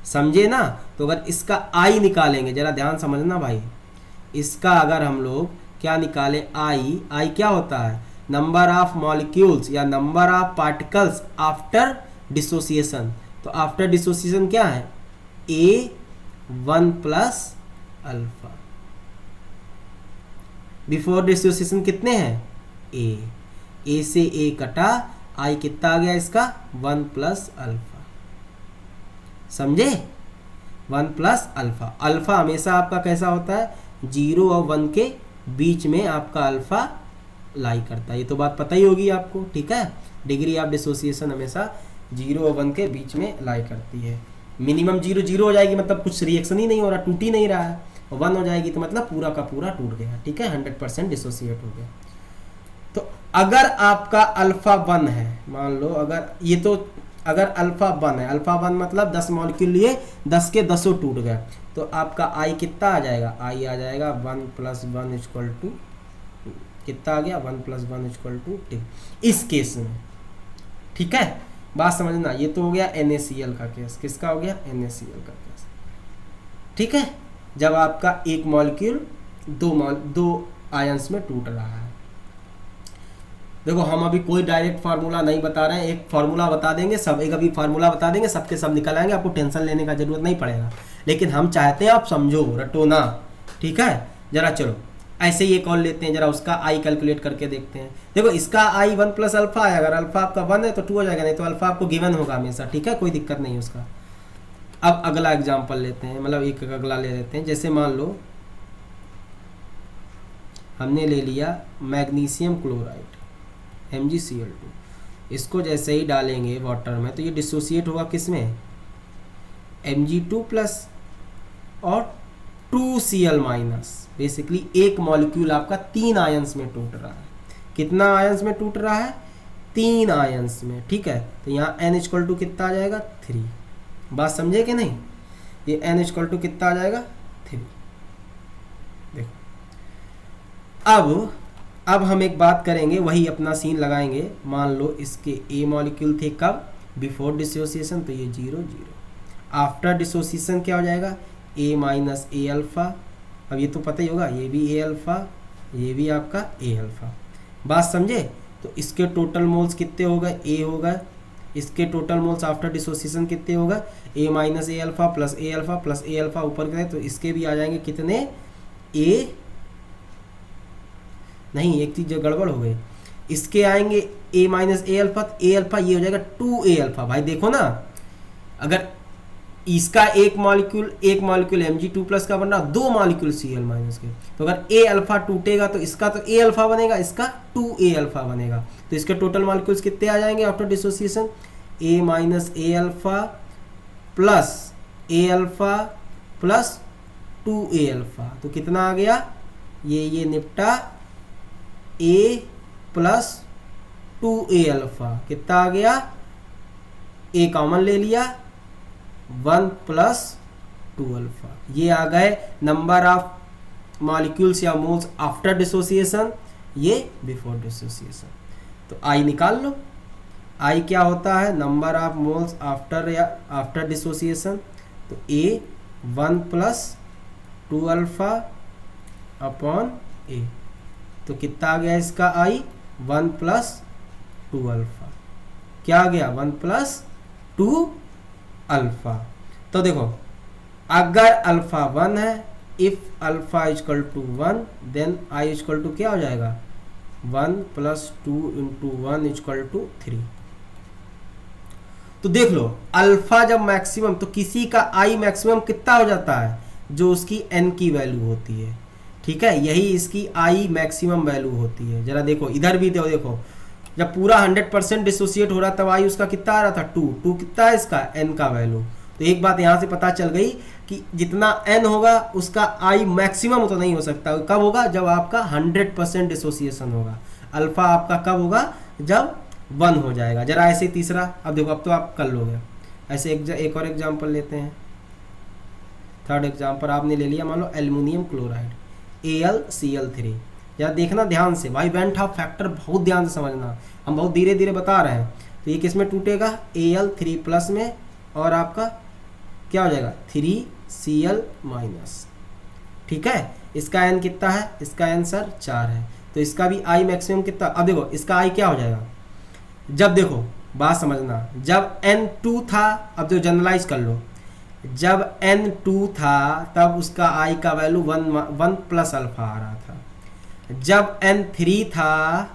समझे ना। तो अगर इसका आई निकालेंगे, जरा ध्यान समझना भाई, इसका अगर हम लोग क्या निकालें, आई क्या होता है, नंबर ऑफ मॉलिक्यूल्स या number of particles after dissociation. तो आफ्टर डिसोसिएशन क्या है, ए 1 प्लस अल्फा, बिफोर डिसोसिएशन कितने हैं, ए से ए कटा, आई कितना आ गया इसका, 1 प्लस अल्फा, समझे, 1 प्लस अल्फा। अल्फा हमेशा आपका कैसा होता है, 0 और 1 के बीच में आपका अल्फा लाई करता है, ये तो बात पता ही होगी आपको। ठीक है, डिग्री ऑफ डिसोसिएशन हमेशा 0 और 1 के बीच में लाई करती है। मिनिमम 0 हो जाएगी मतलब कुछ रिएक्शन ही नहीं हो रहा, टूट ही नहीं रहा है, और 1 हो जाएगी तो मतलब पूरा का पूरा टूट गया। ठीक है, 100% डिसोसिएट हो गया। तो अगर आपका अल्फा 1 है, मान लो अगर ये, तो अगर अल्फा 1 है, अल्फा 1 मतलब 10 मॉलिक्यूल लिए, 10 के 10 टूट गए, तो आपका आई कितना आ जाएगा, आई आ जाएगा 1 प्लस 1 इक्वल टू, कितना आ गया, 1 प्लस 1 इक्वल टू 2 इस केस में। ठीक है, बात समझना, ये तो हो गया NaCl का केस, किसका हो गया, NaCl का केस। ठीक है, जब आपका एक मॉलिक्यूल दो आयंस में टूट रहा है। देखो हम अभी कोई डायरेक्ट फार्मूला नहीं बता रहे हैं, एक फार्मूला बता देंगे, सब एक अभी फार्मूला बता देंगे, सबके सब निकल आएंगे, आपको टेंशन लेने का जरूरत नहीं पड़ेगा। लेकिन हम चाहते हैं आप समझो, रटो ना, ठीक है। जरा चलो ऐसे ही एक और लेते हैं, जरा उसका आई कैलकुलेट करके देखते हैं। देखो इसका आई 1 प्लस अल्फा है, अगर अल्फा आपका 1 है तो 2 हो जाएगा, नहीं तो अल्फा आपको गिवन होगा हमेशा, ठीक है, कोई दिक्कत नहीं है उसका। अब अगला एग्जाम्पल लेते हैं, मतलब एक अगला ले लेते हैं। जैसे मान लो हमने ले लिया मैग्नीशियम क्लोराइड MgCl2, इसको जैसे ही डालेंगे वाटर में तो ये डिसोसिएट होगा किस में, Mg2 प्लस और 2Cl माइनस। बेसिकली एक मॉलिक्यूल आपका 3 आयंस में टूट रहा है। कितना आयंस में टूट रहा है, 3 आयंस में, ठीक है। तो यहाँ n इक्वल टू कितना आ जाएगा, 3। बात समझे कि नहीं, ये n इक्वल टू कितना आ जाएगा, 3। देखो अब हम एक बात करेंगे, वही अपना सीन लगाएंगे। मान लो इसके A मॉलिक्यूल थे कब, बिफोर डिसोसिएशन, तो ये 0 0। आफ्टर डिसोसिएशन क्या हो जाएगा, A माइनस A अल्फा। अब ये तो पता ही होगा, ये भी A अल्फा, ये भी आपका A अल्फा। बात समझे। तो इसके टोटल मोल्स कितने हो गए, A होगा। इसके टोटल मोल्स आफ्टर डिसोसिएशन कितने होगा, A minus A alpha plus A alpha plus A alpha ऊपर गए तो इसके भी आ जाएंगे कितने, A नहीं, एक चीज जो गड़बड़ हो गई, इसके आएंगे A minus A alpha, A alpha ये हो जाएगा 2A अल्फा। भाई देखो ना, अगर इसका एक मॉलिक्यूल Mg2 प्लस का बन रहा, 2 मॉलिक्यूल Cl माइनस के, तो अगर A अल्फा टूटेगा तो इसका तो A अल्फा बनेगा, इसका 2A अल्फा बनेगा। तो इसके टोटल मॉलिक्यूल्स कितने आ जाएंगे after dissociation, A minus A alpha plus A alpha plus 2A alpha. तो कितना आ गया, ये निपटा A प्लस 2A अल्फा, कितना आ गया, A कॉमन ले लिया, 1 प्लस 2 अल्फा। ये आ गए नंबर ऑफ मॉलिक्यूल्स या मोल्स आफ्टर डिसोसिएशन, ये बिफोर डिसोसिएशन। तो आई निकाल लो, आई क्या होता है, नंबर ऑफ मोल्स आफ्टर या आफ्टर डिसोसिएशन। तो A 1 plus 2 alpha upon A, तो कितना आ गया इसका आई, 1 प्लस 2 अल्फा। क्या आ गया, 1 प्लस 2 अल्फा। तो देखो अगर अल्फा 1 है, if alpha equal to 1 then I equal to क्या हो जाएगा, 1 प्लस 2 इंटू 1 इक्वल टू 3। तो देख लो अल्फा जब मैक्सिमम, तो किसी का आई मैक्सिमम कितना हो जाता है, जो उसकी n की वैल्यू होती है, ठीक है, यही इसकी आई मैक्सिमम वैल्यू होती है। जरा देखो इधर भी देखो, जब पूरा 100% डिसोसिएट हो रहा तब आई उसका कितना आ रहा था, 2 कितना है इसका, n का वैल्यू। तो एक बात यहाँ से पता चल गई कि जितना n होगा उसका आई मैक्सिमम तो नहीं हो सकता। कब होगा, जब आपका 100% डिसोसिएशन होगा। अल्फा आपका कब होगा, जब 1 हो जाएगा। जरा ऐसे तीसरा, अब देखो अब तो आप कर लोगे। ऐसे एक और एग्जाम्पल लेते हैं, थर्ड एग्जाम्पल आपने ले लिया, मान लो एल्युमिनियम क्लोराइड AlCl3। जरा देखना ध्यान से भाई, वेंट हाफ फैक्टर बहुत ध्यान से समझना, हम बहुत धीरे धीरे बता रहे हैं। तो ये किस में टूटेगा, Al3 प्लस में, और आपका क्या हो जाएगा 3Cl माइनस, ठीक है। इसका n कितना है, इसका n सर 4 है, तो इसका भी आई मैक्सिमम कितना। अब देखो इसका आई क्या हो जाएगा, जब देखो बात समझना, जब n2 था, अब जो जनरलाइज कर लो, जब n2 था तब उसका आई का वैल्यू 1 प्लस अल्फा आ रहा था। जब n3 था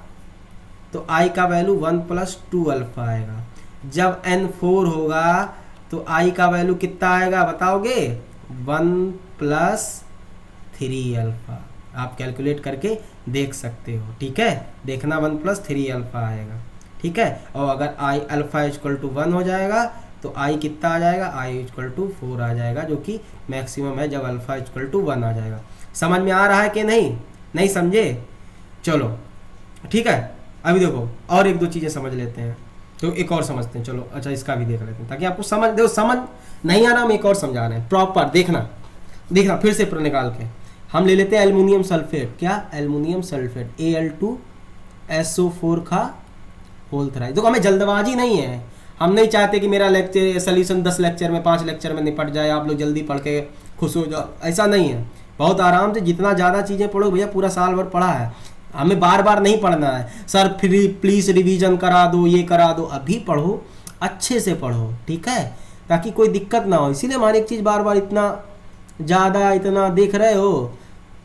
तो आई का वैल्यू 1 प्लस 2 अल्फा आएगा। जब n4 होगा तो आई का वैल्यू कितना आएगा बताओगे, 1 प्लस 3 अल्फा। आप कैलकुलेट करके देख सकते हो, ठीक है, देखना 1 प्लस 3 अल्फा आएगा, ठीक है। और अगर आई अल्फा इक्वल टू 1 हो जाएगा तो आई कितना आ जाएगा, आई इक्वल टू 4 आ जाएगा, जो कि मैक्सिमम है जब अल्फा इक्वल टू 1 आ जाएगा। समझ में आ रहा है कि नहीं समझे, चलो ठीक है। अभी देखो और एक दो चीज़ें समझ लेते हैं, तो एक और समझते हैं, चलो अच्छा इसका भी देख लेते हैं ताकि आपको समझ नहीं आ रहा, हम एक और समझा रहे हैं प्रॉपर। देखना फिर से पूरा निकाल के हम ले लेते हैं एल्युमिनियम सल्फेट। क्या, एल्युमिनियम सल्फेट Al2SO4 का होल थ्राइड। देखो हमें जल्दबाजी नहीं है, हम नहीं चाहते कि मेरा लेक्चर सोल्यूशन 10 लेक्चर में 5 लेक्चर में निपट जाए, आप लोग जल्दी पढ़ के खुश हो जाओ, ऐसा नहीं है। बहुत आराम से जितना ज़्यादा चीज़ें पढ़ो, भैया पूरा साल भर पढ़ा है, हमें बार बार नहीं पढ़ना है। सर प्लीज़ रिवीजन करा दो, ये करा दो, अभी पढ़ो, अच्छे से पढ़ो, ठीक है। ताकि कोई दिक्कत ना हो। इसीलिए हमारी एक चीज़ बार बार इतना ज़्यादा इतना देख रहे हो,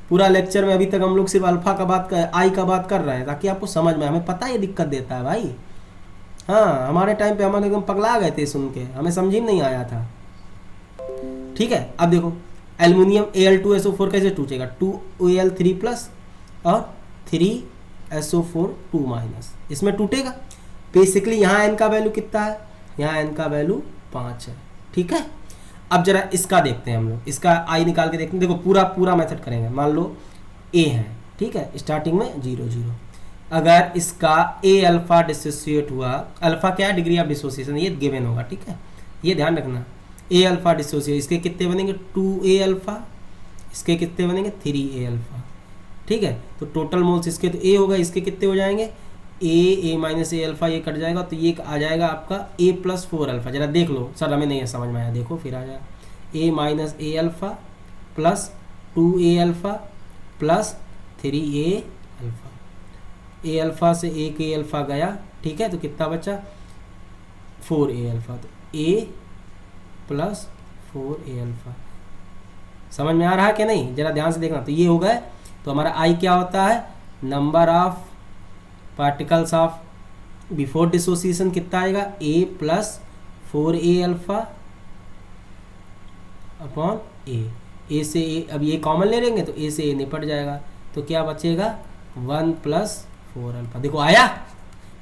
पूरा लेक्चर में अभी तक हम लोग सिर्फ अल्फा का बात कर, आई का बात कर रहे हैं, ताकि आपको समझ में, हमें पता है ये दिक्कत देता है भाई। हाँ, हमारे टाइम पे हम एकदम पगला गए थे सुन के, हमें समझ ही नहीं आया था। ठीक है, अब देखो एल्युमिनियम Al2SO4 कैसे टूटेगा, 2Al3 प्लस और 3SO4 2 माइनस, इसमें टूटेगा। बेसिकली यहाँ n का वैल्यू कितना है, यहाँ n का वैल्यू 5 है। ठीक है, अब जरा इसका देखते हैं हम लोग, इसका आई निकाल के देखते हैं। देखो पूरा मेथड करेंगे। मान लो a है, ठीक है, स्टार्टिंग में 0 0। अगर इसका a अल्फा डिसोसिएट हुआ, अल्फा क्या है, डिग्री ऑफ डिसोसिएशन, ये गिवन होगा। ठीक है, ये ध्यान रखना। a अल्फा डिसोसिएट, इसके कितने बनेंगे 2a अल्फा, इसके कितने बनेंगे 3a अल्फा। ठीक है, तो टोटल मोल्स इसके तो a होगा, इसके कितने हो जाएंगे a माइनस a अल्फा, ये कट जाएगा तो ये आ जाएगा आपका a प्लस 4 अल्फा। जरा देख लो सर, हमें नहीं समझ में आया, देखो फिर आ जाएगा a minus a alpha plus 2a alpha plus 3a alpha. a alpha से एक a अल्फा गया, ठीक है, तो कितना बचा 4a अल्फा। तो a प्लस 4a अल्फा, समझ में आ रहा है कि नहीं, जरा ध्यान से देखना। तो ये हो गए, तो हमारा I क्या होता है, number of particles of before dissociation कितना आएगा, a plus 4a alpha upon a से a, अब ये कॉमन ले लेंगे तो a से a निपट जाएगा, तो क्या बचेगा 1 प्लस 4 अल्फा। देखो आया,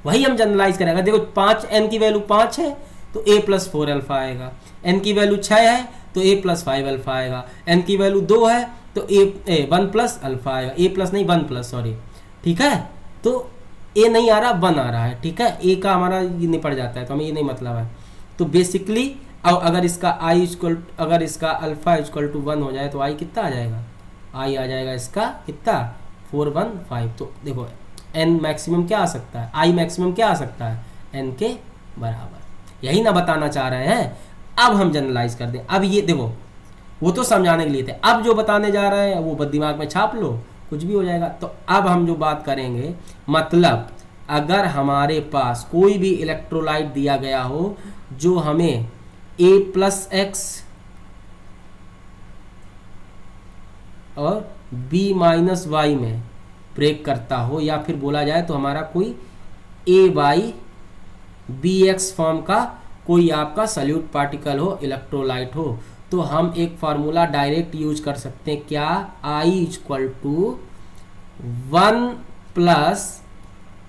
वही हम जनरलाइज करेंगे। देखो 5 n की वैल्यू 5 है तो a प्लस 4 अल्फा आएगा, n की वैल्यू 6 है तो a प्लस 5 अल्फा आएगा, n की वैल्यू 2 है तो a 1 प्लस अल्फा आएगा, a प्लस नहीं 1 प्लस, सॉरी। ठीक है, तो a नहीं आ रहा 1 आ रहा है। ठीक है, a का हमारा ये निपट जाता है, तो हमें ये नहीं मतलब है। तो बेसिकली अगर इसका i इक्वल, अगर इसका अल्फा इक्वल टू 1 हो जाए तो i कितना आ जाएगा, i आ जाएगा इसका कितना 415। तो देखो n मैक्सिमम क्या आ सकता है, i मैक्सिमम क्या आ सकता है, n के बराबर। यही ना बताना चाह रहे हैं। अब हम जनरलाइज कर दें। अब ये देखो, वो तो समझाने के लिए थे, अब जो बताने जा रहे हैं वो दिमाग में छाप लो, कुछ भी हो जाएगा। तो अब हम जो बात करेंगे, मतलब अगर हमारे पास कोई भी इलेक्ट्रोलाइट दिया गया हो जो हमें a प्लस एक्स और b माइनस वाई में ब्रेक करता हो, या फिर बोला जाए तो हमारा कोई a by b x form का कोई आपका सल्यूट पार्टिकल हो, इलेक्ट्रोलाइट हो, तो हम एक फार्मूला डायरेक्ट यूज कर सकते हैं। क्या, I equal to 1 plus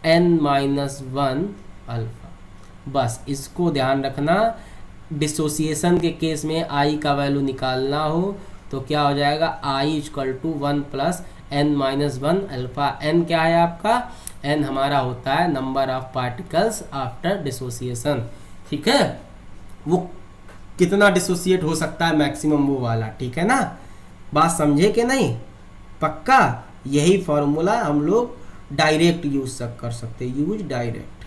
n minus 1 alpha. बस इसको ध्यान रखना। डिसोसिएशन के केस में I का वैल्यू निकालना हो तो क्या हो जाएगा, I equal to 1 plus n minus 1 alpha. n क्या है आपका, n हमारा होता है number of particles after dissociation. ठीक है, वो कितना डिसोसिएट हो सकता है मैक्सिमम, वो वाला। ठीक है ना, बात समझे कि नहीं, पक्का। यही फॉर्मूला हम लोग डायरेक्ट यूज कर सकते हैं, यूज डायरेक्ट,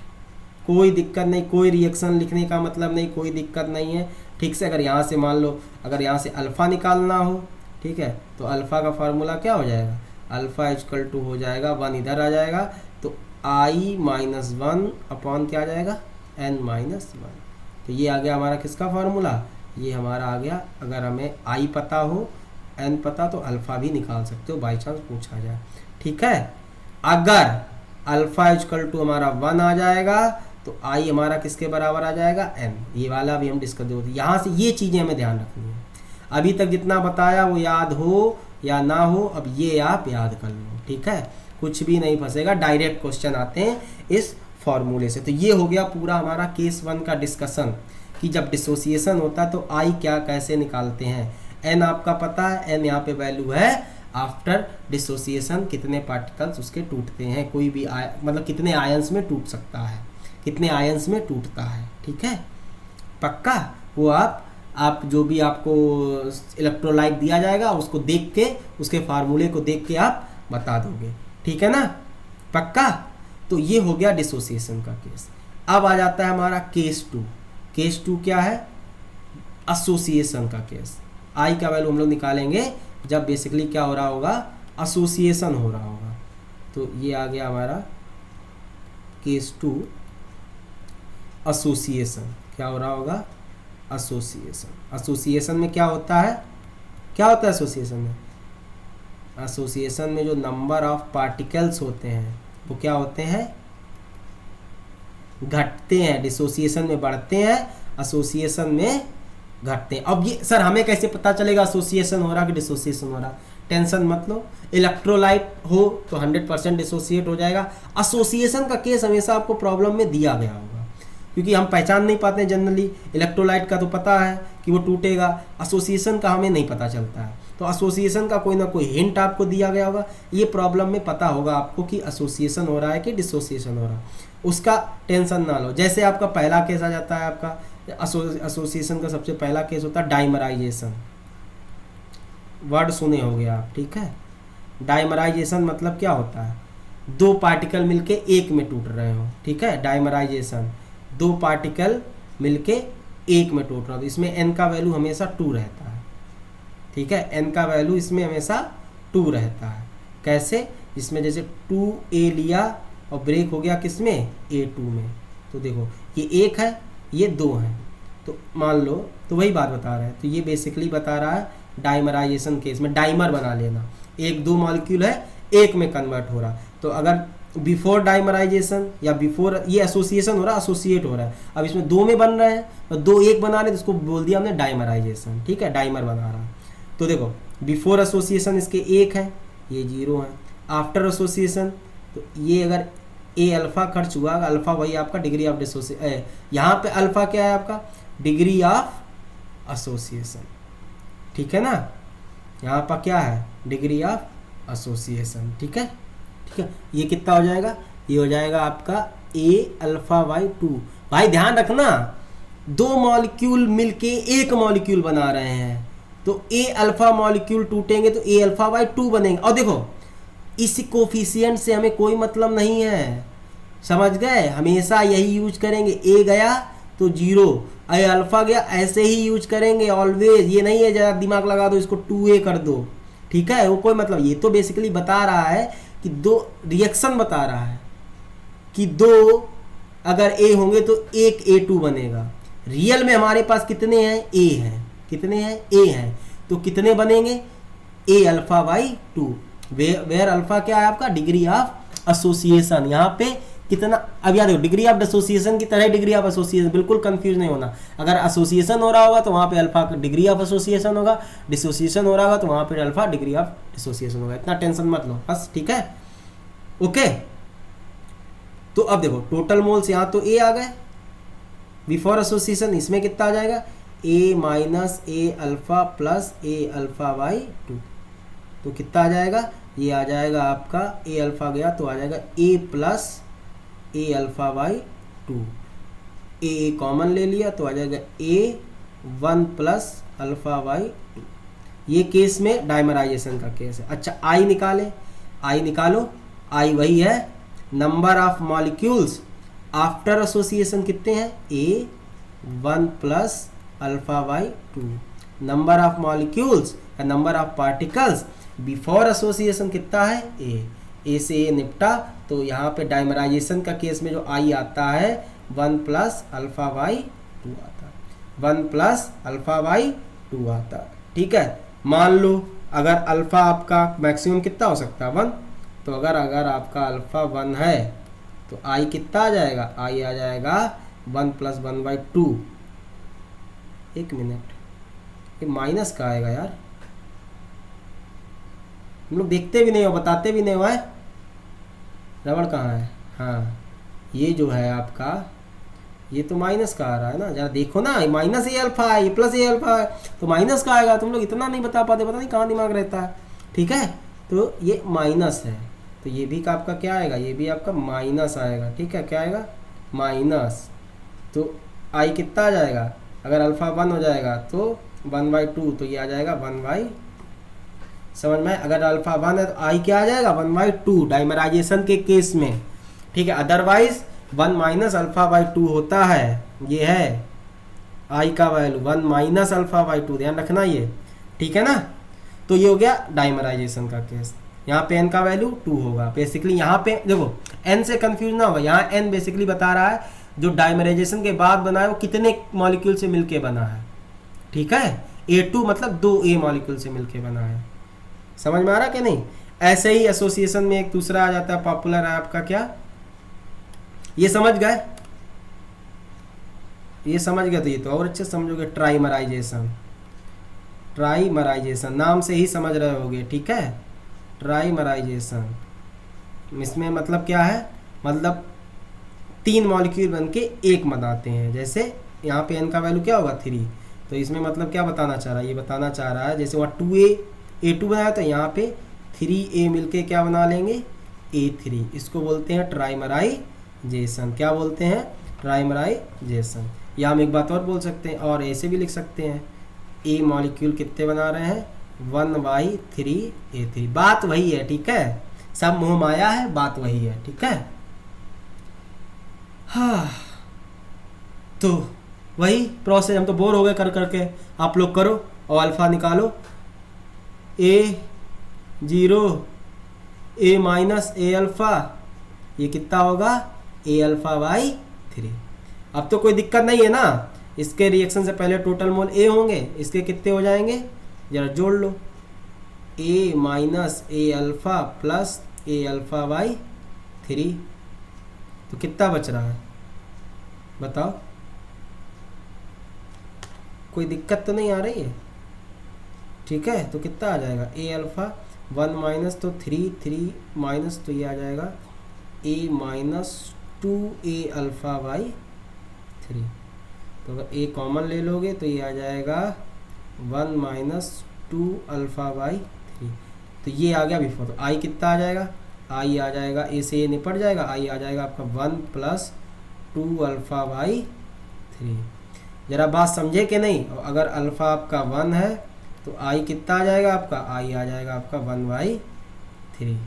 कोई दिक्कत नहीं, कोई रिएक्शन लिखने का मतलब नहीं, कोई दिक्कत नहीं है। ठीक से, अगर यहाँ से मान लो, अगर यहाँ से अल्फ़ा निकालना हो, ठीक है, तो अल्फ़ा का फार्मूला क्या हो जाएगा, अल्फ़ा इक्वल टू हो जाएगा 1 इधर आ जाएगा, तो I माइनस 1 अपॉन क्या आ जाएगा, n माइनस 1। तो ये आ गया हमारा किसका फार्मूला, ये हमारा आ गया। अगर हमें I पता हो, n पता, तो अल्फ़ा भी निकाल सकते हो, बाई चांस पूछा जाए। ठीक है, अगर अल्फ़ा इक्वल टू हमारा 1 आ जाएगा तो I हमारा किसके बराबर आ जाएगा, n। ये वाला भी हम डिस्कस होते, यहाँ से ये चीज़ें हमें ध्यान रखनी है। अभी तक जितना बताया वो याद हो या ना हो, अब ये आप याद कर लो। ठीक है, कुछ भी नहीं फंसेगा, डायरेक्ट क्वेश्चन आते हैं इस फॉर्मूले से। तो ये हो गया पूरा हमारा केस 1 का डिस्कशन, कि जब डिसोसिएशन होता है तो I क्या कैसे निकालते हैं। n आपका पता है, n यहाँ पे वैल्यू है आफ्टर डिसोसिएशन, कितने पार्टिकल्स उसके टूटते हैं, कोई भी मतलब कितने आयंस में टूट सकता है, कितने आयंस में टूटता है। ठीक है, पक्का। वो आप जो भी आपको इलेक्ट्रोलाइट दिया जाएगा उसको देख के, उसके फार्मूले को देख के आप बता दोगे। ठीक है ना, पक्का। तो ये हो गया डिसोसिएशन का केस। अब आ जाता है हमारा केस 2। केस 2 क्या है, एसोसिएशन का केस। I का वैल्यू हम लोग निकालेंगे जब बेसिकली क्या हो रहा होगा, एसोसिएशन हो रहा होगा। तो ये आ गया हमारा केस 2, एसोसिएशन। क्या हो रहा होगा, एसोसिएशन। एसोसिएशन में क्या होता है, क्या होता है एसोसिएशन में? एसोसिएशन में जो नंबर ऑफ पार्टिकल्स होते हैं वो क्या होते हैं, घटते हैं। डिसोसिएशन में बढ़ते हैं, एसोसिएशन में घटते हैं। अब ये सर हमें कैसे पता चलेगा एसोसिएशन हो रहा कि डिसोसिएशन हो रहा? टेंशन मत लो, इलेक्ट्रोलाइट हो तो 100% डिसोसिएट हो जाएगा। एसोसिएशन का केस हमेशा आपको प्रॉब्लम में दिया गया होगा, क्योंकि हम पहचान नहीं पाते हैं जनरली। इलेक्ट्रोलाइट का तो पता है कि वो टूटेगा, एसोसिएशन का हमें नहीं पता चलता है। तो एसोसिएशन का कोई ना कोई हिंट आपको दिया गया होगा, ये प्रॉब्लम में पता होगा आपको कि एसोसिएशन हो रहा है कि डिसोसिएशन हो रहा है, उसका टेंशन ना लो। जैसे आपका पहला केस आ जाता है, आपका एसोसिएशन का सबसे पहला केस होता है डाइमराइजेशन। वर्ड सुने होंगे आप, ठीक है। डाइमराइजेशन मतलब क्या होता है, दो पार्टिकल मिलके एक में टूट रहे हो, ठीक है। डाइमराइजेशन, दो पार्टिकल मिलके एक में टूट रहा हो, तो इसमें n का वैल्यू हमेशा 2 रहता है, ठीक है। n का वैल्यू इसमें हमेशा 2 रहता है। कैसे? इसमें जैसे 2a लिया और ब्रेक हो गया किसमें, a2 में, तो देखो ये 1 है ये 2 है, तो मान लो, तो वही बात बता रहा है। तो ये बेसिकली बता रहा है डाइमराइजेशन केस में डाइमर बना लेना, एक दो मॉलिक्यूल है एक में कन्वर्ट हो रहा। तो अगर बिफोर डाइमराइजेशन या बिफोर ये एसोसिएशन हो रहा, एसोसिएट हो रहा है, अब इसमें 2 में बन रहे हैं और 2 एक बना रहे, तो उसको बोल दिया हमने डाइमराइजेशन, ठीक है, डाइमर बना रहा। तो देखो बिफोर एसोसिएशन इसके 1 है, ये 0 है। आफ्टर एसोसिएशन तो ये अगर ए अल्फा खर्च हुआ, अल्फा वही आपका डिग्री ऑफ डिसोसिएशन, यहाँ पे अल्फा क्या है आपका, डिग्री ऑफ एसोसिएशन, ठीक है ना। यहाँ पर क्या है, डिग्री ऑफ एसोसिएशन, ठीक है, ठीक है। ये कितना हो जाएगा, ये हो जाएगा आपका ए अल्फा बाई 2। भाई ध्यान रखना, दो मॉलिक्यूल मिलके एक मॉलिक्यूल बना रहे हैं, तो ए अल्फा मॉलिक्यूल टूटेंगे तो ए अल्फा बाई 2 बनेंगे। और देखो इस कोफिशिएंट से हमें कोई मतलब नहीं है, समझ गए, हमेशा यही यूज करेंगे। ए गया तो 0, ए अल्फा गया, ऐसे ही यूज करेंगे ऑलवेज। ये नहीं है जरा दिमाग लगा दो इसको 2a कर दो, ठीक है, वो कोई मतलब। ये तो बेसिकली बता रहा है कि दो रिएक्शन बता रहा है कि दो अगर ए होंगे तो एक A2 बनेगा। रियल में हमारे पास कितने हैं, ए हैं, कितने हैं, ए हैं, तो कितने बनेंगे, ए अल्फा बाई 2। वेयर अल्फा क्या है आपका, डिग्री ऑफ एसोसिएशन। यहाँ पे कितना, अब याद देखो डिग्री ऑफ डिसोसिएशन की तरह डिग्री ऑफ एसोसिएशन, बिल्कुल कंफ्यूज नहीं होना। अगर एसोसिएशन हो रहा होगा तो वहाँ पे अल्फा डिग्री ऑफ एसोसिएशन होगा, डिसोसिएशन हो रहा होगा तो वहाँ पे अल्फा डिग्री ऑफ डिसोसिएशन होगा। इतना टेंशन मत लो बस, ठीक है, ओके। तो अब देखो टोटल मोल्स यहाँ तो ए आ गए बिफोर एसोसिएशन, इसमें कितना आ जाएगा, a minus a alpha plus a alpha by 2, तो कितना आ जाएगा, ये आ जाएगा आपका ए अल्फा गया तो आ जाएगा a plus a alpha by 2। A common ले लिया तो आ जाएगा ए 1 प्लस अल्फा बाई 2। ये केस में डाइमराइजेशन का केस है। अच्छा आई निकाले, आई निकालो, आई वही है number of molecules after association कितने हैं, a 1 plus alpha by 2। Number of molecules या number of particles before association कितना है, ए से ए निपटा, तो यहाँ पे डाइमराइजेशन का केस में जो आई आता है 1 प्लस अल्फा बाई 2 आता है, 1 प्लस अल्फा बाई 2 आता है, ठीक है। मान लो अगर अल्फा आपका मैक्सिमम कितना हो सकता है 1, तो अगर आपका अल्फा 1 है तो आई कितना आ जाएगा, आई आ जाएगा 1 प्लस 1 बाई 2। एक मिनट, ये माइनस का आएगा यार, हम लोग देखते भी नहीं हो, बताते भी नहीं हुआ है, रबड़ कहाँ है, हाँ ये जो है आपका, ये तो माइनस का आ रहा है ना, जरा देखो ना, माइनस ए अल्फा है, ये प्लस ए अल्फा है, तो माइनस का आएगा। तुम लोग इतना नहीं बता पाते, पता नहीं कहाँ दिमाग रहता है, ठीक है। तो ये माइनस है, तो ये भी का आपका क्या आएगा, ये भी आपका माइनस आएगा, ठीक है, क्या आएगा, माइनस। तो आई कितना आ जाएगा, अगर अल्फा 1 हो जाएगा तो 1 बाई 2, तो ये आ जाएगा 1 बाई, समझ में। अगर अल्फा 1 है तो आई क्या आ जाएगा 1 बाई 2 डाइमराइजेशन के केस में, ठीक है। अदरवाइज 1 माइनस अल्फा बाई 2 होता है, ये है आई का वैल्यू 1 माइनस अल्फा बाई 2, ध्यान रखना ये, ठीक है ना। तो ये हो गया डाइमराइजेशन का केस। यहाँ पे n का वैल्यू 2 होगा बेसिकली। यहाँ पे देखो n से कंफ्यूज ना होगा, यहाँ n बेसिकली बता रहा है जो डाइमराइजेशन के बाद बना है वो कितने मॉलिक्यूल से मिलके बना है, ठीक है। A2 मतलब 2A मॉलिक्यूल से मिलके बना है। समझ में आ रहा कि नहीं। ऐसे ही एसोसिएशन में एक दूसरा आ जाता है, पॉपुलर है आपका क्या, ये समझ गए, ये समझ गए तो ये तो और अच्छे समझोगे, ट्राइमराइजेशन। ट्राइमराइजेशन नाम से ही समझ रहे होगे, ठीक है। ट्राइमराइजेशन इसमें मतलब क्या है, मतलब 3 मॉलिक्यूल बन के एक बनाते हैं। जैसे यहाँ पे n का वैल्यू क्या होगा 3, तो इसमें मतलब क्या बताना चाह रहा है, ये बताना चाह रहा है जैसे वहाँ 2A बनाया तो यहाँ पे 3A मिलके क्या बना लेंगे A3। इसको बोलते हैं ट्राइमराइजेशन। क्या बोलते हैं, ट्राइमराइजेशन। या हम एक बात और बोल सकते हैं और ऐसे भी लिख सकते हैं, A मॉलिक्यूल कितने बना रहे हैं 1/3A3। बात वही है, ठीक है, सब मोह माया है, बात वही है, ठीक है। हाँ तो वही प्रोसेस, हम तो बोर हो गए कर करके, आप लोग करो और अल्फा निकालो। A0 A minus A alpha, ये कितना होगा A∝/3। अब तो कोई दिक्कत नहीं है ना, इसके रिएक्शन से पहले टोटल मोल A होंगे, इसके कितने हो जाएंगे जरा जोड़ लो, A minus A alpha plus A∝/3। तो कितना बच रहा है बताओ, कोई दिक्कत तो नहीं आ रही है, ठीक है। तो कितना आ जाएगा A अल्फा 1 माइनस तो 3 माइनस तो ये आ जाएगा A माइनस 2A∝/3। तो अगर A कॉमन ले लोगे तो ये आ जाएगा 1 माइनस 2α/3। तो ये आ गया बिफोर। तो I कितना आ जाएगा, I आ जाएगा A से ये निपट जाएगा, I आ जाएगा आपका 1 प्लस 2α/3। जरा बात समझे कि नहीं। अगर अल्फ़ा आपका 1 है तो I कितना आ जाएगा आपका, I आ जाएगा आपका 1/3,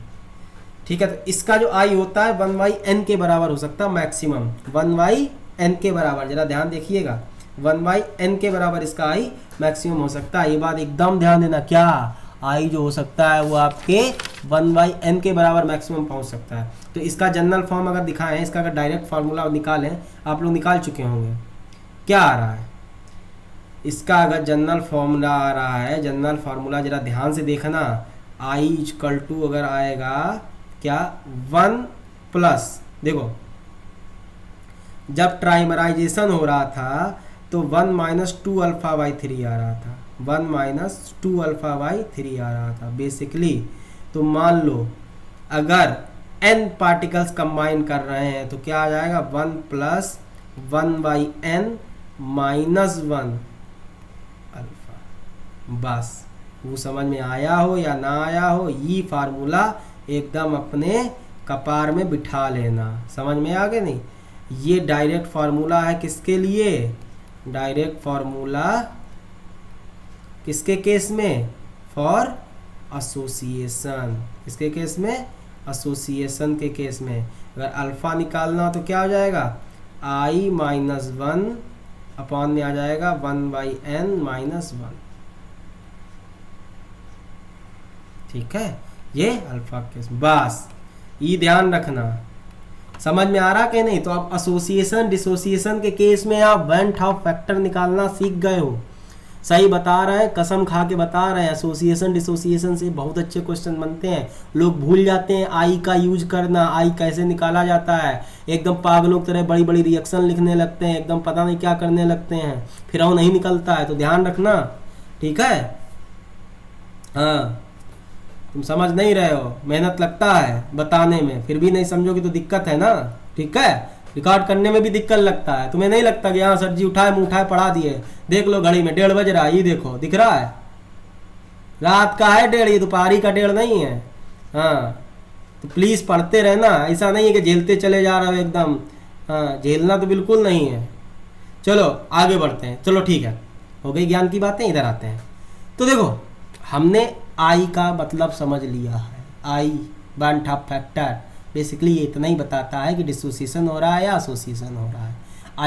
ठीक है। तो इसका जो I होता है 1/n के बराबर हो सकता है मैक्सिमम, 1/n के बराबर, जरा ध्यान देखिएगा, 1/n के बराबर इसका I मैक्सिमम हो सकता है। ये बात एकदम ध्यान देना, क्या I जो हो सकता है वो आपके 1/n के बराबर मैक्सिमम पहुंच सकता है। तो इसका जनरल फॉर्म अगर दिखाएं, इसका अगर डायरेक्ट फार्मूला निकालें, आप लोग निकाल चुके होंगे, क्या आ रहा है इसका। अगर जनरल फार्मूला आ रहा है, जनरल फार्मूला जरा ध्यान से देखना, I इक्वल टू अगर आएगा क्या 1 प्लस, देखो जब ट्राइमराइजेशन हो रहा था तो 1 माइनस 2α/3 आ रहा था, 1 माइनस 2α/3 आ रहा था बेसिकली। तो मान लो अगर n पार्टिकल्स कंबाइन कर रहे हैं तो क्या आ जाएगा 1 प्लस 1/n माइनस 1 अल्फा। बस वो समझ में आया हो या ना आया हो, ये फार्मूला एकदम अपने कपार में बिठा लेना, समझ में आ गया नहीं। ये डायरेक्ट फार्मूला है किसके लिए, डायरेक्ट फार्मूला किसके केस में, फॉर एसोसिएशन। किसके केस में, एसोसिएशन के केस में। अगर अल्फा निकालना हो तो क्या हो जाएगा I माइनस 1 अपॉन में आ जाएगा 1/n माइनस 1, ठीक है। ये अल्फा केस, बस ये ध्यान रखना, समझ में आ रहा कि नहीं। तो आप एसोसिएशन डिसोसिएशन के केस में आप वेंट हाफ फैक्टर निकालना सीख गए हो, सही बता रहे हैं, कसम खा के बता रहे हैं। एसोसिएशन डिसोसिएशन से बहुत अच्छे क्वेश्चन बनते हैं, लोग भूल जाते हैं I का यूज करना, I कैसे निकाला जाता है, एकदम पागलों की तरह बड़ी बड़ी रिएक्शन लिखने लगते हैं, एकदम पता नहीं क्या करने लगते हैं, फिर वो नहीं निकलता है। तो ध्यान रखना, ठीक है। हाँ तुम समझ नहीं रहे हो, मेहनत लगता है बताने में, फिर भी नहीं समझोगे तो दिक्कत है ना, ठीक है। रिकॉर्ड करने में भी दिक्कत लगता है, तुम्हें नहीं लगता कि हाँ सर जी उठाए मुँह उठाए पढ़ा दिए, देख लो घड़ी में 1:30 बज रहा है, ये देखो दिख रहा है, रात का है 1:30, ये दोपहरी का 1:30 नहीं है। हाँ तो प्लीज़ पढ़ते रहना, ऐसा नहीं है कि झेलते चले जा रहे हो एकदम, हाँ झेलना तो बिल्कुल नहीं है। चलो आगे बढ़ते हैं, चलो ठीक है, हो गई ज्ञान की बातें, इधर आते हैं। तो देखो हमने I का मतलब समझ लिया है, I went half factor basically ये इतना ही बताता है कि डिसोसिएशन हो रहा है या एसोसिएशन हो रहा है।